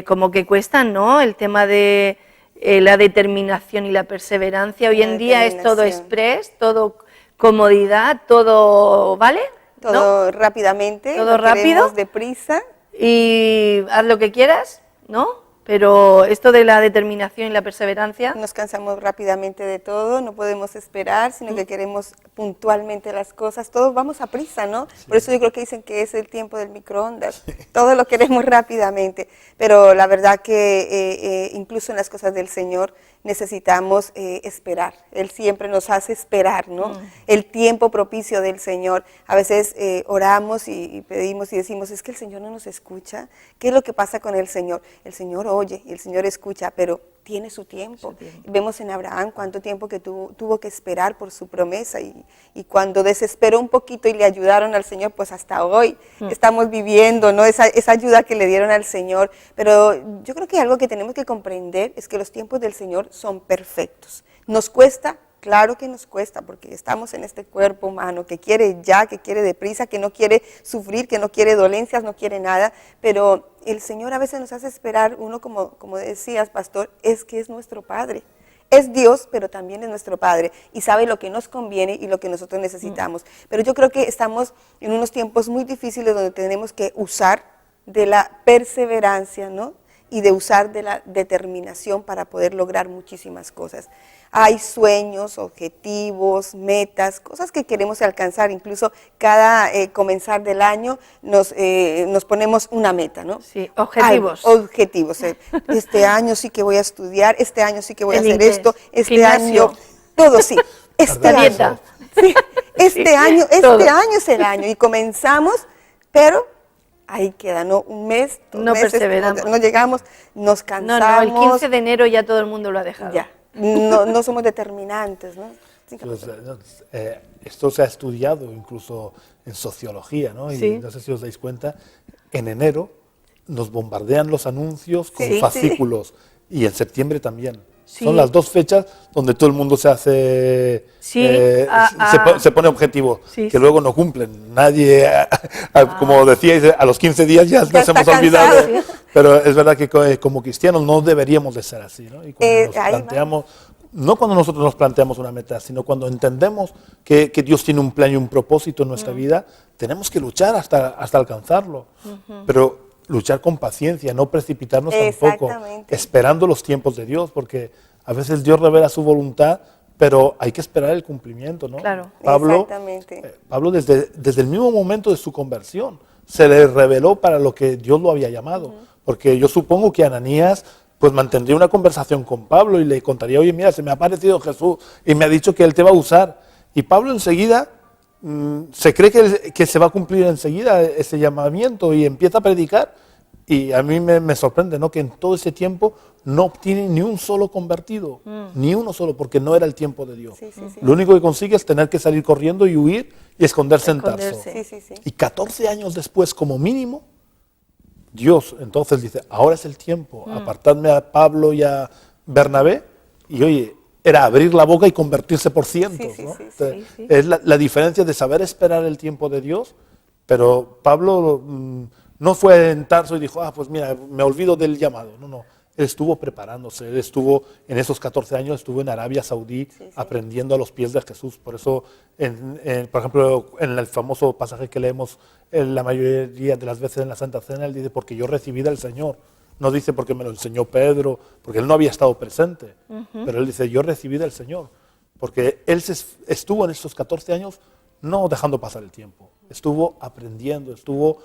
como que cuestan, ¿no? El tema de la determinación y la perseverancia. Hoy La en día es todo determinación. express, todo comodidad, todo, ¿vale? ¿No? Todo rápidamente, Todo lo rápido. queremos deprisa. Y haz lo que quieras, ¿no? Pero esto de la determinación y la perseverancia, Nos cansamos rápidamente de todo, no podemos esperar, sino que queremos puntualmente las cosas. Todos vamos a prisa, ¿no? Por eso yo creo que dicen que es el tiempo del microondas. Todo lo queremos rápidamente. Pero la verdad que incluso en las cosas del Señor necesitamos esperar. Él siempre nos hace esperar, ¿no? El tiempo propicio del Señor. A veces oramos y pedimos y decimos, es que el Señor no nos escucha. ¿Qué es lo que pasa con el Señor? El Señor oye y el Señor escucha, pero tiene su tiempo. Su tiempo. Vemos en Abraham cuánto tiempo que tuvo que esperar por su promesa y cuando desesperó un poquito y le ayudaron al Señor, pues hasta hoy estamos viviendo, ¿no? Esa ayuda que le dieron al Señor. Pero yo creo que algo que tenemos que comprender es que los tiempos del Señor son perfectos. Nos cuesta. Claro que nos cuesta porque estamos en este cuerpo humano que quiere ya, que quiere deprisa, que no quiere sufrir, que no quiere dolencias, no quiere nada, pero el Señor a veces nos hace esperar, uno como decías, pastor, es que es nuestro Padre. Es Dios, pero también es nuestro Padre y sabe lo que nos conviene y lo que nosotros necesitamos. Pero yo creo que estamos en unos tiempos muy difíciles donde tenemos que usar de la perseverancia, ¿no? Y de usar de la determinación para poder lograr muchísimas cosas. Hay sueños, objetivos, metas, cosas que queremos alcanzar. Incluso cada comenzar del año nos ponemos una meta, ¿no? Sí, objetivos. Objetivos. Este año sí que voy a estudiar, este año sí que voy a hacer inglés, esto, este gimnasio. año, todo sí. Este La año, dieta. sí, este Sí, año todo. es el año y comenzamos, pero ahí queda, ¿no? Un mes, dos No meses, perseveramos. no llegamos, nos No, cansamos. el 15 de enero ya todo el mundo lo ha dejado. Ya, no somos determinantes, ¿no? Sí, Esto se ha estudiado incluso en sociología, ¿no? Y Sí. no sé si os dais cuenta, en enero nos bombardean los anuncios con Sí, fascículos y en septiembre también. Sí. Son las dos fechas donde todo el mundo se hace, Sí, se pone objetivos Sí, que sí. luego no cumplen. Nadie, como decíais, a los 15 días ya nos está hemos olvidado. cansado. Pero es verdad que como cristianos no deberíamos de ser así, ¿no? Y cuando nos ahí va. planteamos, no cuando nosotros nos planteamos una meta, sino cuando entendemos que Dios tiene un plan y un propósito en nuestra vida, tenemos que luchar hasta alcanzarlo. Pero luchar con paciencia, no precipitarnos tampoco, Exactamente. esperando los tiempos de Dios, porque a veces Dios revela su voluntad, pero hay que esperar el cumplimiento, ¿no? Claro. Exactamente. Pablo desde el mismo momento de su conversión se le reveló para lo que Dios lo había llamado, porque yo supongo que Ananías pues mantendría una conversación con Pablo y le contaría, oye, mira, se me ha aparecido Jesús y me ha dicho que Él te va a usar. Y Pablo enseguida se cree que se va a cumplir enseguida ese llamamiento y empieza a predicar. Y a mí me sorprende, ¿no?, que en todo ese tiempo no obtiene ni un solo convertido, ni uno solo, porque no era el tiempo de Dios. Sí, sí, sí. Lo único que consigue es tener que salir corriendo y huir y esconderse en Tarso. Esconderse. Sí, sí, sí. Y 14 años después, como mínimo, Dios entonces dice, ahora es el tiempo, apartadme a Pablo y a Bernabé, y oye, era abrir la boca y convertirse por cientos, Sí, sí, ¿no? sí, sí, Entonces, sí. es la diferencia de saber esperar el tiempo de Dios, pero Pablo no fue en Tarso y dijo, pues mira, me olvido del llamado, no. Él estuvo preparándose, él estuvo, en esos 14 años, estuvo en Arabia Saudí aprendiendo a los pies de Jesús. Por eso, por ejemplo, en el famoso pasaje que leemos la mayoría de las veces en la Santa Cena, él dice, porque yo recibí del Señor. No dice porque me lo enseñó Pedro, porque él no había estado presente. Pero él dice, yo recibí del Señor. Porque él estuvo en estos 14 años no dejando pasar el tiempo. Estuvo aprendiendo, estuvo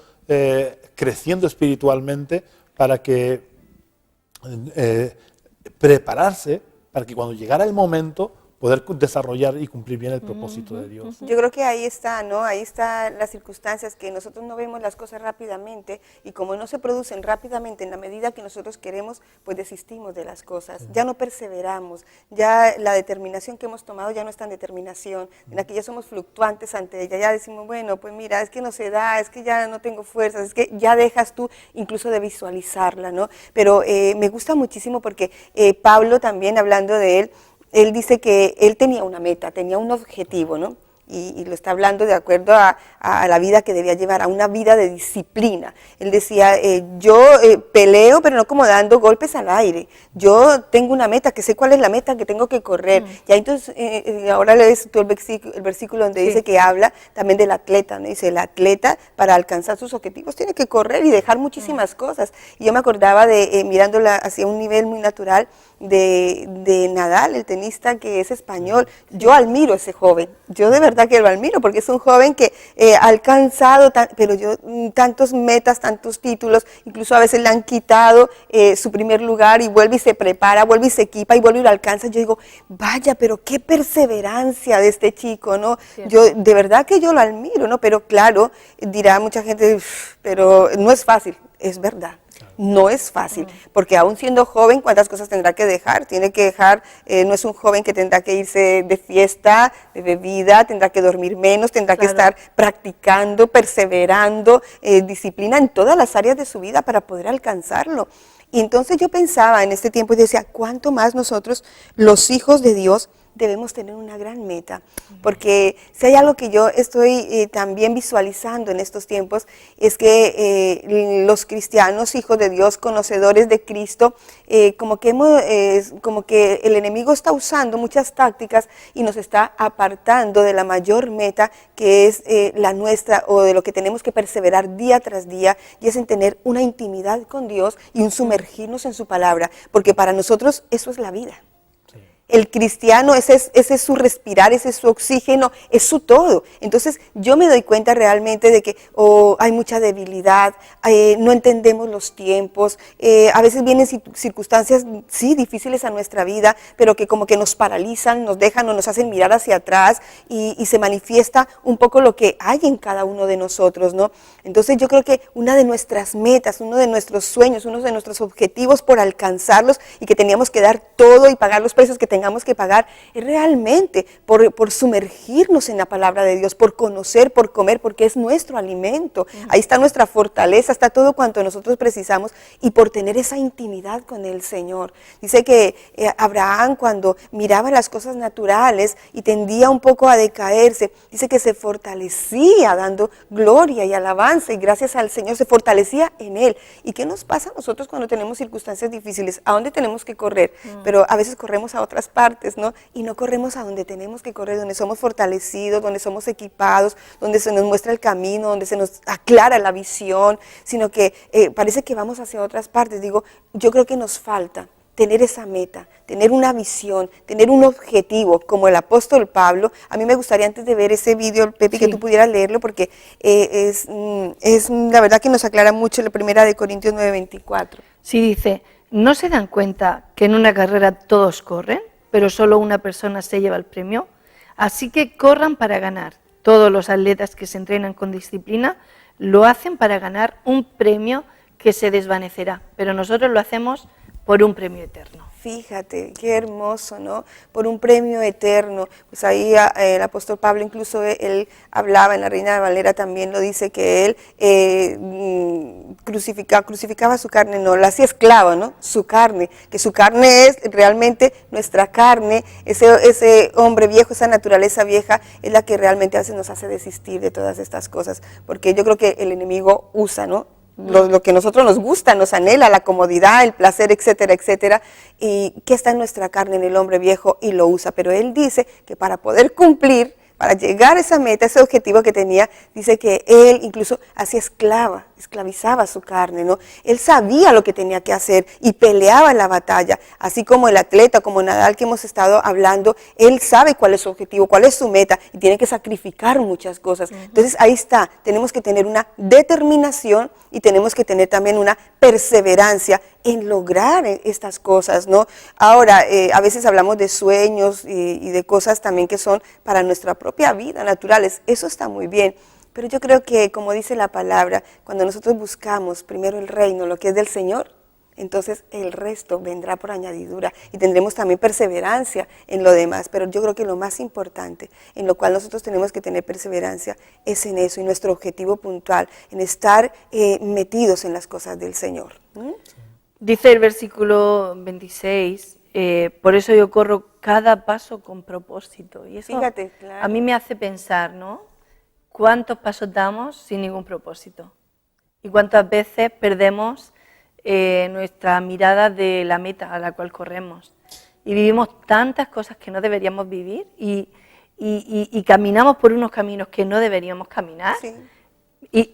creciendo espiritualmente para que prepararse para que cuando llegara el momento poder desarrollar y cumplir bien el propósito de Dios. Yo creo que ahí está, ¿no? Ahí están las circunstancias que nosotros no vemos las cosas rápidamente y como no se producen rápidamente en la medida que nosotros queremos, pues desistimos de las cosas, ya no perseveramos, ya la determinación que hemos tomado ya no es tan determinación, en la que ya somos fluctuantes ante ella, ya decimos, bueno, pues mira, es que no se da, es que ya no tengo fuerzas, es que ya dejas tú incluso de visualizarla, ¿no? Pero me gusta muchísimo porque Pablo también, hablando de él dice que él tenía una meta, tenía un objetivo, ¿no? Y lo está hablando de acuerdo a la vida que debía llevar, a una vida de disciplina. Él decía, yo peleo, pero no como dando golpes al aire. Yo tengo una meta, que sé cuál es la meta que tengo que correr. Y ahí entonces, ahora lees tú el versículo donde dice que habla también del atleta, ¿no? Dice, el atleta para alcanzar sus objetivos tiene que correr y dejar muchísimas cosas. Y yo me acordaba de, mirándola hacia un nivel muy natural, de Nadal, el tenista que es español. Yo admiro a ese joven, yo de verdad que lo admiro, porque es un joven que ha alcanzado, pero tantos metas, tantos títulos, incluso a veces le han quitado su primer lugar y vuelve y se prepara, vuelve y se equipa y vuelve y lo alcanza. Yo digo, vaya, pero qué perseverancia de este chico, ¿no? Cierto. Yo de verdad que yo lo admiro, ¿no? Pero claro, dirá mucha gente, pero no es fácil, es verdad. no es fácil, porque aún siendo joven, ¿cuántas cosas tendrá que dejar? Tiene que dejar, no es un joven que tendrá que irse de fiesta, de bebida, tendrá que dormir menos, tendrá que estar practicando, perseverando, disciplina en todas las áreas de su vida para poder alcanzarlo. Y entonces yo pensaba en este tiempo y decía, ¿cuánto más nosotros, los hijos de Dios, debemos tener una gran meta? Porque si hay algo que yo estoy también visualizando en estos tiempos, es que los cristianos, hijos de Dios, conocedores de Cristo, como que el enemigo está usando muchas tácticas y nos está apartando de la mayor meta, que es la nuestra, o de lo que tenemos que perseverar día tras día, y es en tener una intimidad con Dios y un sumergirnos en su palabra, porque para nosotros eso es la vida. El cristiano, ese es su respirar, ese es su oxígeno, es su todo. Entonces yo me doy cuenta realmente de que hay mucha debilidad, no entendemos los tiempos, a veces vienen circunstancias, sí, difíciles a nuestra vida, pero que como que nos paralizan, nos dejan o nos hacen mirar hacia atrás y se manifiesta un poco lo que hay en cada uno de nosotros, ¿no? Entonces yo creo que una de nuestras metas, uno de nuestros sueños, uno de nuestros objetivos por alcanzarlos y que teníamos que dar todo y pagar los precios que tengamos que pagar, es realmente por sumergirnos en la palabra de Dios, por conocer, por comer, porque es nuestro alimento. Ahí está nuestra fortaleza, está todo cuanto nosotros precisamos, y por tener esa intimidad con el Señor. Dice que Abraham, cuando miraba las cosas naturales y tendía un poco a decaerse, dice que se fortalecía dando gloria y alabanza, y gracias al Señor se fortalecía en Él. ¿Y qué nos pasa a nosotros cuando tenemos circunstancias difíciles? ¿A dónde tenemos que correr? Pero a veces corremos a otras partes, ¿no? Y no corremos a donde tenemos que correr, donde somos fortalecidos, donde somos equipados, donde se nos muestra el camino, donde se nos aclara la visión, sino que parece que vamos hacia otras partes. Digo, yo creo que nos falta tener esa meta, tener una visión, tener un objetivo, como el apóstol Pablo. A mí me gustaría, antes de ver ese video, Pepi, que tú pudieras leerlo, porque es la verdad que nos aclara mucho la primera de Corintios 9:24. Sí, dice, ¿no se dan cuenta que en una carrera todos corren, pero solo una persona se lleva el premio? Así que corran para ganar. Todos los atletas que se entrenan con disciplina lo hacen para ganar un premio que se desvanecerá, pero nosotros lo hacemos por un premio eterno. Fíjate, qué hermoso, ¿no? Por un premio eterno. Pues ahí el apóstol Pablo, incluso él hablaba, en la Reina de Valera también lo dice, que él crucificaba su carne, no, la hacía esclava, ¿no? Su carne, que su carne es realmente nuestra carne, ese hombre viejo, esa naturaleza vieja, es la que realmente a veces nos hace desistir de todas estas cosas, porque yo creo que el enemigo usa, ¿no? Lo que a nosotros nos gusta, nos anhela, la comodidad, el placer, etcétera, etcétera, y que está en nuestra carne, en el hombre viejo, y lo usa. Pero él dice que para poder cumplir, para llegar a esa meta, ese objetivo que tenía, dice que él incluso hacía esclavizaba su carne, ¿no? Él sabía lo que tenía que hacer y peleaba en la batalla, así como el atleta, como Nadal que hemos estado hablando, él sabe cuál es su objetivo, cuál es su meta, y tiene que sacrificar muchas cosas. Entonces ahí está, tenemos que tener una determinación y tenemos que tener también una perseverancia en lograr estas cosas, ¿no? Ahora, a veces hablamos de sueños y de cosas también que son para nuestra propia vida, naturales. Eso está muy bien, pero yo creo que, como dice la palabra, cuando nosotros buscamos primero el reino, lo que es del Señor, entonces el resto vendrá por añadidura y tendremos también perseverancia en lo demás. Pero yo creo que lo más importante, en lo cual nosotros tenemos que tener perseverancia, es en eso, y nuestro objetivo puntual, en estar metidos en las cosas del Señor. Dice el versículo 26, por eso yo corro cada paso con propósito. Y eso, fíjate, claro, a mí me hace pensar, ¿no? ¿Cuántos pasos damos sin ningún propósito? Y cuántas veces perdemos nuestra mirada de la meta a la cual corremos. Y vivimos tantas cosas que no deberíamos vivir y caminamos por unos caminos que no deberíamos caminar. Sí.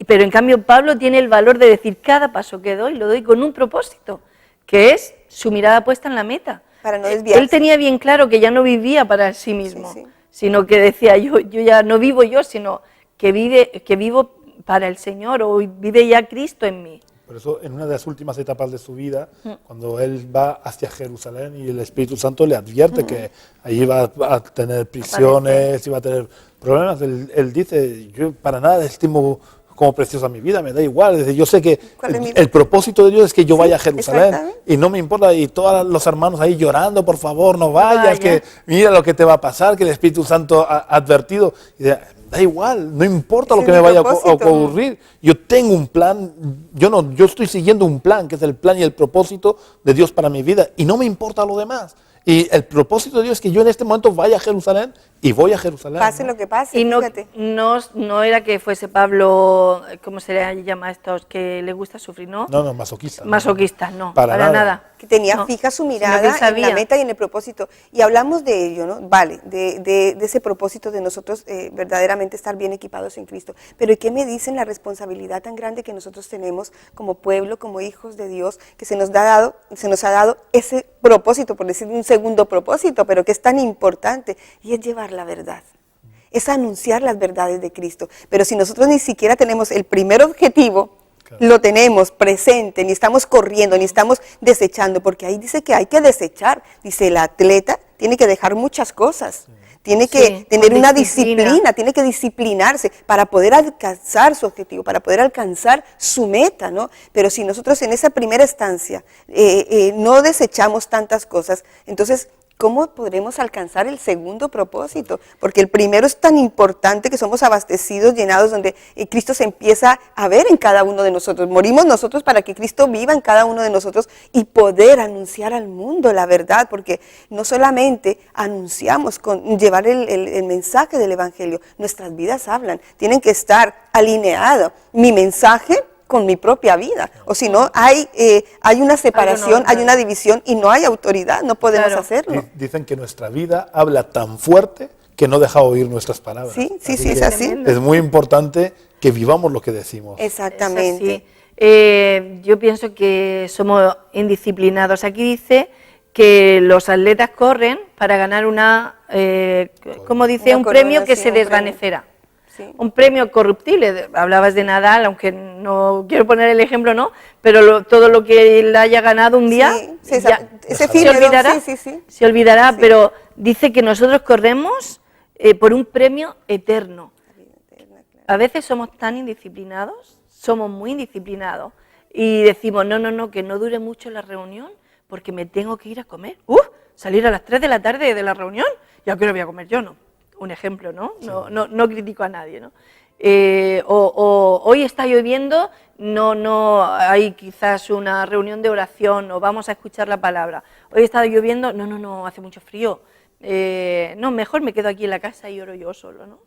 Pero en cambio Pablo tiene el valor de decir, cada paso que doy lo doy con un propósito, que es su mirada puesta en la meta. Para no desviarse. Él tenía bien claro que ya no vivía para sí mismo, Sí. sino que decía, yo ya no vivo yo, sino que vivo para el Señor, o vive ya Cristo en mí. Por eso, en una de las últimas etapas de su vida, cuando él va hacia Jerusalén y el Espíritu Santo le advierte que allí va a tener prisiones, y va a tener problemas, él dice, yo para nada estimo como preciosa mi vida, me da igual. Es decir, yo sé que ¿Cuál es mi- el propósito de Dios es que yo Sí, vaya a Jerusalén exactamente. y no me importa, y todos los hermanos ahí llorando, por favor, no vayas, vaya. que mira lo que te va a pasar, que el Espíritu Santo ha advertido. Y da igual, no importa lo Ese que es me mi vaya a propósito. ocurrir. Yo tengo un plan, yo estoy siguiendo un plan, que es el plan y el propósito de Dios para mi vida, y no me importa lo demás. Y el propósito de Dios es que yo en este momento vaya a Jerusalén y voy a Jerusalén. Pase ¿no? lo que pase, Y no, fíjate. no era que fuese Pablo, ¿cómo se le llama a estos? Que le gusta sufrir, ¿no? No, no, masoquista. Masoquistas, no, Para para nada. nada. Que tenía No, fija su sino que mirada él en la sabía. meta y en el propósito. Y hablamos de ello, ¿no? Vale, de ese propósito de nosotros verdaderamente estar bien equipados en Cristo. Pero ¿y qué me dicen la responsabilidad tan grande que nosotros tenemos como pueblo, como hijos de Dios, que se nos ha dado ese propósito, por decir un segundo propósito, pero que es tan importante, y es llevar la verdad? Es anunciar las verdades de Cristo. Pero si nosotros ni siquiera tenemos el primer objetivo, lo tenemos presente, ni estamos corriendo, ni estamos desechando, porque ahí dice que hay que desechar. Dice, el atleta tiene que dejar muchas cosas, tiene que Sí, tener con una disciplina. disciplina, tiene que disciplinarse para poder alcanzar su objetivo, para poder alcanzar su meta, ¿no? Pero si nosotros en esa primera estancia no desechamos tantas cosas, entonces ¿cómo podremos alcanzar el segundo propósito? Porque el primero es tan importante, que somos abastecidos, llenados, donde Cristo se empieza a ver en cada uno de nosotros. Morimos nosotros para que Cristo viva en cada uno de nosotros y poder anunciar al mundo la verdad, porque no solamente anunciamos con llevar el mensaje del Evangelio, nuestras vidas hablan, tienen que estar alineados. Mi mensaje con mi propia vida, o si no, hay una separación, hay una división y no hay autoridad, no podemos Claro. hacerlo. Dicen que nuestra vida habla tan fuerte que no deja oír nuestras palabras. Sí, sí, Así sí, es que así. Es muy importante que vivamos lo que decimos. Exactamente. Es así. Yo pienso que somos indisciplinados. Aquí dice que los atletas corren para ganar como dice, Una un corona, premio que sí, se un premio. desvanecerá. Sí. Un premio corruptible. Hablabas de Nadal, aunque no quiero poner el ejemplo, ¿no? Pero todo lo que él haya ganado un día Sí, ya es se efímero, olvidará. sí. Se olvidará, Sí. pero dice que nosotros corremos por un premio eterno. A veces somos tan indisciplinados, somos muy indisciplinados y decimos, no, que no dure mucho la reunión porque me tengo que ir a comer. Salir a las 3 de la tarde de la reunión, ¿y a qué hora voy a comer yo? No. Un ejemplo, ¿no? No critico a nadie, ¿no? Hoy está lloviendo, no hay quizás una reunión de oración o vamos a escuchar la palabra. Hoy está lloviendo, no, hace mucho frío. No, mejor me quedo aquí en la casa y oro yo solo, ¿no?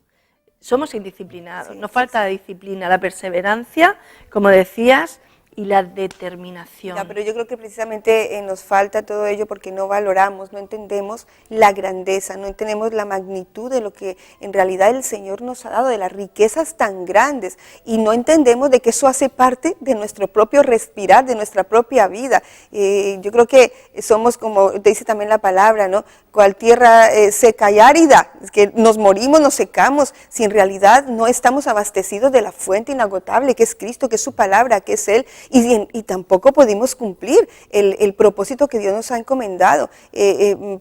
Somos indisciplinados, nos falta la disciplina, la perseverancia, como decías, y la determinación. Ya, pero yo creo que precisamente nos falta todo ello porque no valoramos, no entendemos la grandeza, no entendemos la magnitud de lo que en realidad el Señor nos ha dado, de las riquezas tan grandes, y no entendemos de que eso hace parte de nuestro propio respirar, de nuestra propia vida. Yo creo que somos, como te dice también la palabra, ¿no? Cual tierra seca y árida, es que nos morimos, nos secamos, si en realidad no estamos abastecidos de la fuente inagotable que es Cristo, que es su palabra, que es Él, y tampoco pudimos cumplir el propósito que Dios nos ha encomendado.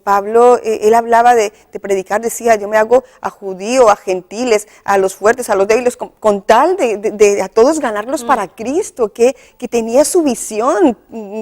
Pablo, él hablaba de predicar, decía, yo me hago a judíos, a gentiles, a los fuertes, a los débiles, con tal de a todos ganarlos para Cristo, que tenía su visión,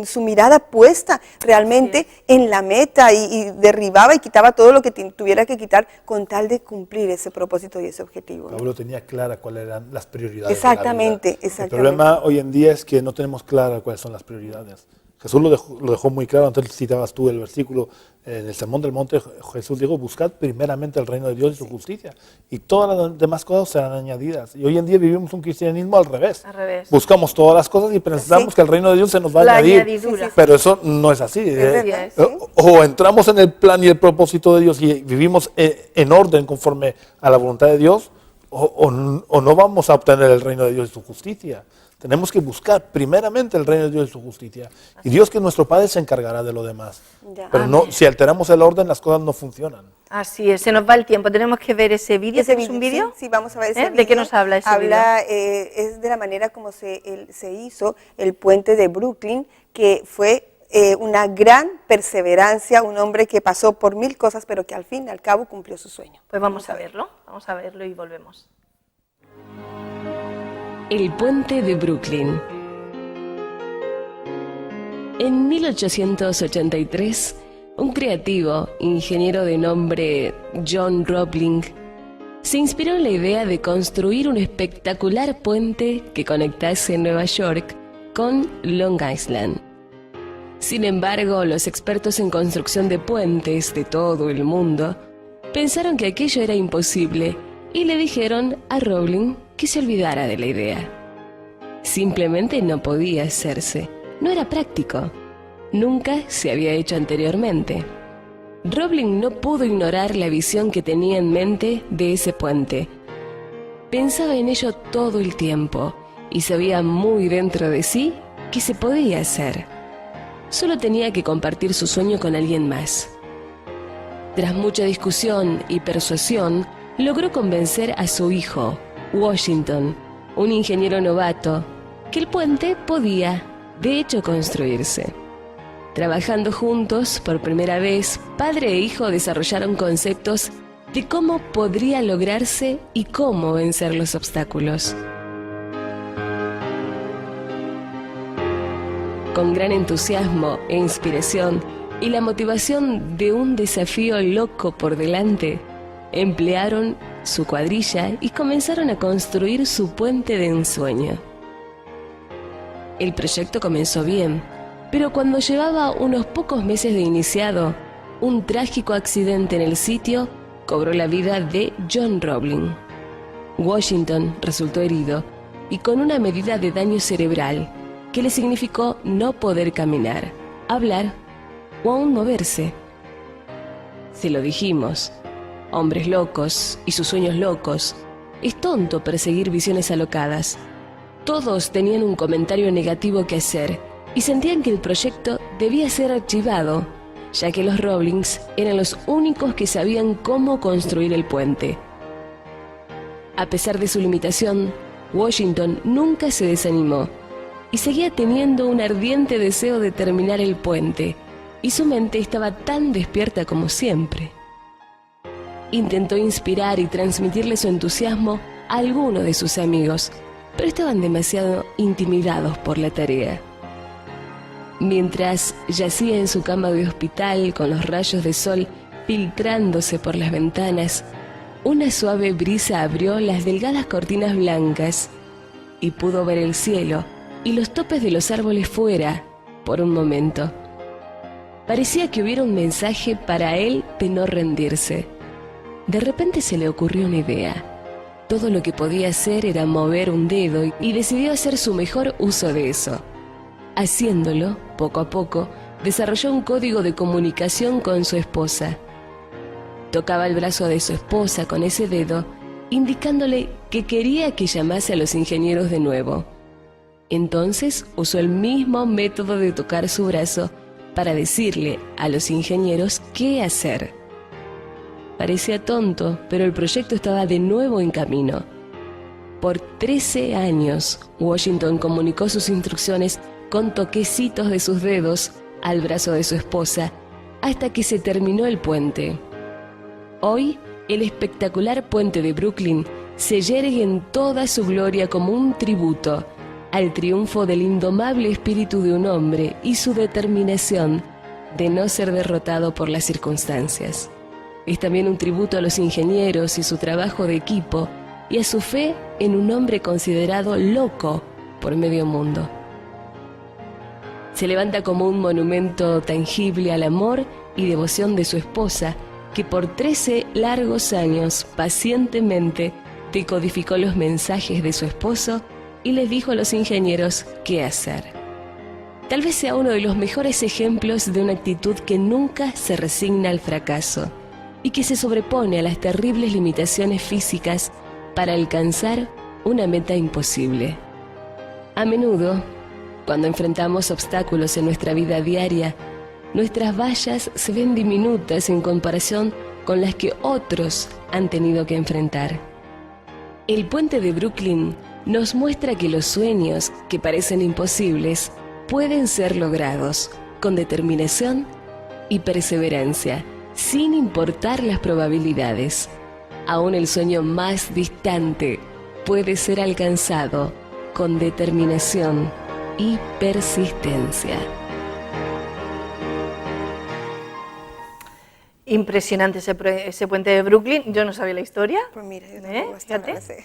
su mirada puesta realmente en la meta y derribaba y quitaba todo lo que tuviera que quitar con tal de cumplir ese propósito y ese objetivo, ¿no? Pablo tenía clara cuáles eran las prioridades. Exactamente, de la vida. exactamente. El problema hoy en día es que no tenemos clara cuáles son las prioridades. Jesús lo dejó muy claro, entonces citabas tú el versículo en el Sermón del Monte. Jesús dijo, buscad primeramente el reino de Dios y su justicia, y todas las demás cosas serán añadidas. Y hoy en día vivimos un cristianismo al revés. Al revés. Buscamos todas las cosas y pensamos que el reino de Dios se nos va a La añadir. añadidura. Pero eso no es así. verdad, sí. O entramos en el plan y el propósito de Dios y vivimos en orden conforme a la voluntad de Dios, o no vamos a obtener el reino de Dios y su justicia. Tenemos que buscar primeramente el reino de Dios y su justicia. Y Dios, que es nuestro Padre, se encargará de lo demás. Ya. Pero no, si alteramos el orden, las cosas no funcionan. Así es, se nos va el tiempo, tenemos que ver ese vídeo. Ese ¿Es un vídeo? Sí, vamos a ver ese vídeo. ¿De qué nos habla ese vídeo? Es de la manera como se hizo el puente de Brooklyn, que fue una gran perseverancia, un hombre que pasó por 1000 cosas, pero que al fin y al cabo cumplió su sueño. Pues vamos a verlo y volvemos. El puente de Brooklyn. En 1883, un creativo, ingeniero de nombre John Roebling, se inspiró en la idea de construir un espectacular puente que conectase Nueva York con Long Island. Sin embargo, los expertos en construcción de puentes de todo el mundo pensaron que aquello era imposible y le dijeron a Roebling que se olvidara de la idea. Simplemente no podía hacerse, no era práctico, nunca se había hecho anteriormente. Roebling no pudo ignorar la visión que tenía en mente de ese puente. Pensaba en ello todo el tiempo y sabía muy dentro de sí que se podía hacer. Solo tenía que compartir su sueño con alguien más. Tras mucha discusión y persuasión, logró convencer a su hijo, Washington, un ingeniero novato, que el puente podía, de hecho, construirse. Trabajando juntos, por primera vez, padre e hijo desarrollaron conceptos de cómo podría lograrse y cómo vencer los obstáculos. Con gran entusiasmo e inspiración y la motivación de un desafío loco por delante, emplearon su cuadrilla y comenzaron a construir su puente de ensueño. El proyecto comenzó bien, pero cuando llevaba unos pocos meses de iniciado, un trágico accidente en el sitio cobró la vida de John Roebling. Washington resultó herido y con una medida de daño cerebral que le significó no poder caminar, hablar o aún moverse. Se lo dijimos, hombres locos y sus sueños locos. Es tonto perseguir visiones alocadas. Todos tenían un comentario negativo que hacer y sentían que el proyecto debía ser archivado, ya que los Roeblings eran los únicos que sabían cómo construir el puente. A pesar de su limitación, Washington nunca se desanimó y seguía teniendo un ardiente deseo de terminar el puente, y su mente estaba tan despierta como siempre. Intentó inspirar y transmitirle su entusiasmo a algunos de sus amigos, pero estaban demasiado intimidados por la tarea. Mientras yacía en su cama de hospital con los rayos de sol filtrándose por las ventanas, una suave brisa abrió las delgadas cortinas blancas y pudo ver el cielo y los topes de los árboles fuera por un momento. Parecía que hubiera un mensaje para él de no rendirse. De repente se le ocurrió una idea. Todo lo que podía hacer era mover un dedo y decidió hacer su mejor uso de eso. Haciéndolo, poco a poco, desarrolló un código de comunicación con su esposa. Tocaba el brazo de su esposa con ese dedo, indicándole que quería que llamase a los ingenieros de nuevo. Entonces usó el mismo método de tocar su brazo para decirle a los ingenieros qué hacer. Parecía tonto, pero el proyecto estaba de nuevo en camino. Por 13 años, Washington comunicó sus instrucciones con toquecitos de sus dedos al brazo de su esposa, hasta que se terminó el puente. Hoy, el espectacular puente de Brooklyn se yergue en toda su gloria como un tributo al triunfo del indomable espíritu de un hombre y su determinación de no ser derrotado por las circunstancias. Es también un tributo a los ingenieros y su trabajo de equipo y a su fe en un hombre considerado loco por medio mundo. Se levanta como un monumento tangible al amor y devoción de su esposa, que por 13 largos años pacientemente decodificó los mensajes de su esposo y les dijo a los ingenieros qué hacer. Tal vez sea uno de los mejores ejemplos de una actitud que nunca se resigna al fracaso y que se sobrepone a las terribles limitaciones físicas para alcanzar una meta imposible. A menudo, cuando enfrentamos obstáculos en nuestra vida diaria, nuestras vallas se ven diminutas en comparación con las que otros han tenido que enfrentar. El puente de Brooklyn nos muestra que los sueños que parecen imposibles pueden ser logrados con determinación y perseverancia, sin importar las probabilidades. Aún el sueño más distante puede ser alcanzado con determinación y persistencia. Impresionante ese puente de Brooklyn. Yo no sabía la historia. Pues mira, yo tampoco hasta Fíjate. no la sé.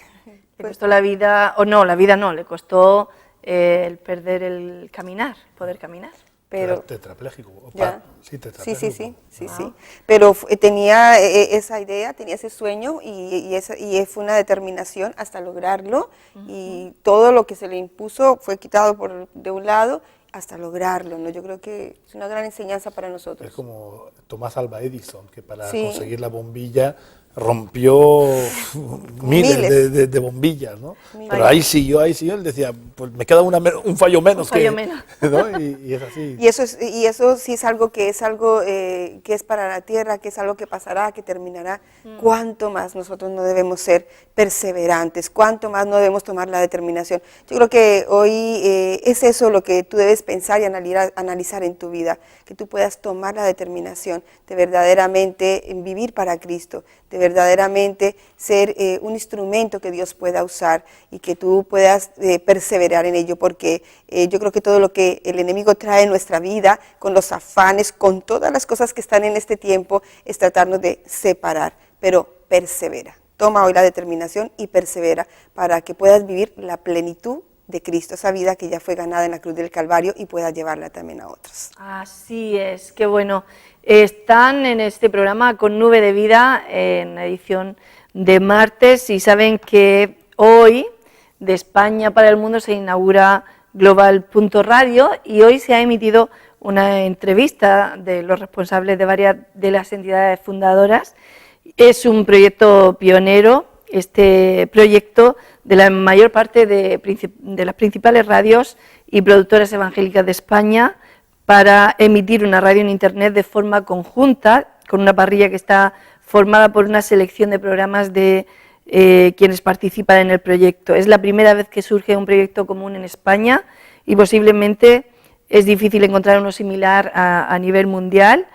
Le costó la vida, o no, la vida no, le costó el perder el caminar, poder caminar. Pero tetrapléjico. ya. Sí, Sí, tetrapléjico. sí. Pero tenía esa idea, tenía ese sueño y fue una determinación hasta lograrlo. Y todo lo que se le impuso fue quitado de un lado hasta lograrlo, ¿no? Yo creo que es una gran enseñanza para nosotros. Es como Tomás Alva Edison, que para Sí. conseguir la bombilla rompió miles Miles. de bombillas, ¿no? Miles. Pero ahí siguió, él decía, pues me queda un fallo menos. Un fallo menos. ¿no? Y es así. Y eso sí es algo que es para la tierra, que es algo que pasará, que terminará. Cuánto más nosotros no debemos ser perseverantes, cuánto más no debemos tomar la determinación. Yo creo que hoy es eso lo que tú debes pensar y analizar en tu vida, que tú puedas tomar la determinación de verdaderamente vivir para Cristo, de verdaderamente ser un instrumento que Dios pueda usar y que tú puedas perseverar en ello, porque yo creo que todo lo que el enemigo trae en nuestra vida, con los afanes, con todas las cosas que están en este tiempo, es tratarnos de separar, pero persevera. Toma hoy la determinación y persevera para que puedas vivir la plenitud de Cristo, esa vida que ya fue ganada en la cruz del Calvario y puedas llevarla también a otros. Así es, qué bueno. Están en este programa con Nube de Vida en la edición de martes y saben que hoy de España para el mundo se inaugura Global.radio y hoy se ha emitido una entrevista de los responsables de varias de las entidades fundadoras. Es un proyecto pionero, este proyecto de la mayor parte de las principales radios y productoras evangélicas de España para emitir una radio en Internet de forma conjunta, con una parrilla que está formada por una selección de programas de quienes participan en el proyecto. Es la primera vez que surge un proyecto común en España y posiblemente es difícil encontrar uno similar a nivel mundial.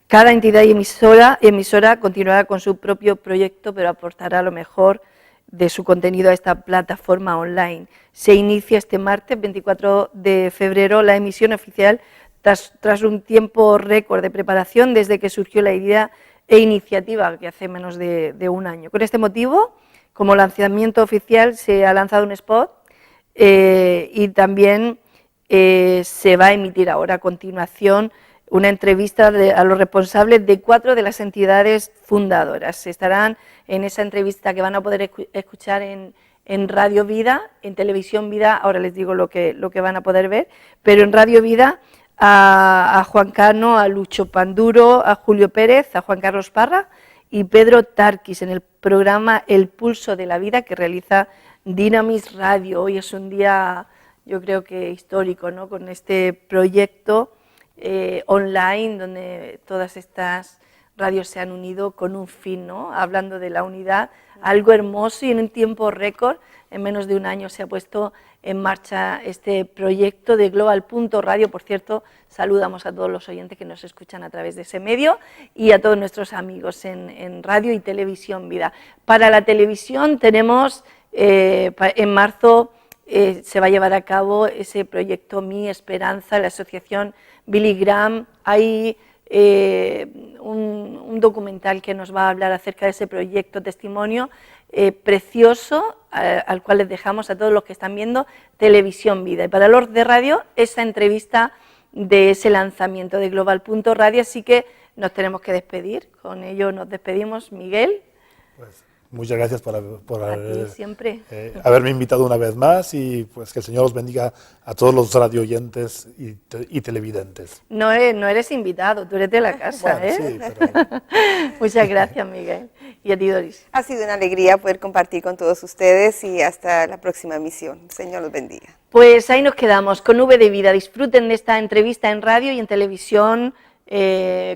Cada entidad y emisora continuará con su propio proyecto, pero aportará lo mejor de su contenido a esta plataforma online. Se inicia este martes 24 de febrero la emisión oficial tras un tiempo récord de preparación desde que surgió la idea e iniciativa, que hace menos de un año. Con este motivo, como lanzamiento oficial, se ha lanzado un spot y también se va a emitir ahora a continuación una entrevista a los responsables de 4 de las entidades fundadoras. Estarán en esa entrevista que van a poder escuchar en Radio Vida, en Televisión Vida, ahora les digo lo que van a poder ver, pero en Radio Vida a Juan Cano, a Lucho Panduro, a Julio Pérez, a Juan Carlos Parra y Pedro Tarquis en el programa El Pulso de la Vida que realiza Dynamis Radio. Hoy es un día, yo creo que histórico, ¿no? Con este proyecto online donde todas estas radios se han unido con un fin, ¿no? Hablando de la unidad, algo hermoso y en un tiempo récord, en menos de un año se ha puesto en marcha este proyecto de Global.radio. Por cierto, saludamos a todos los oyentes que nos escuchan a través de ese medio y a todos nuestros amigos en Radio y Televisión Vida. Para la televisión tenemos en marzo se va a llevar a cabo ese proyecto Mi Esperanza, la asociación Billy Graham. Hay un documental que nos va a hablar acerca de ese proyecto testimonio precioso, al cual les dejamos a todos los que están viendo Televisión Vida. Y para los de radio, esa entrevista de ese lanzamiento de Global.radio, así que nos tenemos que despedir. Con ello nos despedimos, Miguel. Pues, muchas gracias por siempre. Haberme invitado una vez más y pues que el Señor os bendiga a todos los radio oyentes y televidentes. No eres invitado, tú eres de la casa. Bueno, sí, pero... Muchas gracias, Miguel. Y a ti, Doris. Ha sido una alegría poder compartir con todos ustedes y hasta la próxima emisión. El Señor los bendiga. Pues ahí nos quedamos con Nube de Vida. Disfruten de esta entrevista en radio y en televisión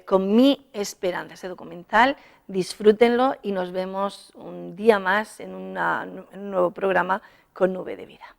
con Mi Esperanza, ese documental. Disfrútenlo y nos vemos un día más en un nuevo programa con Nube de Vida.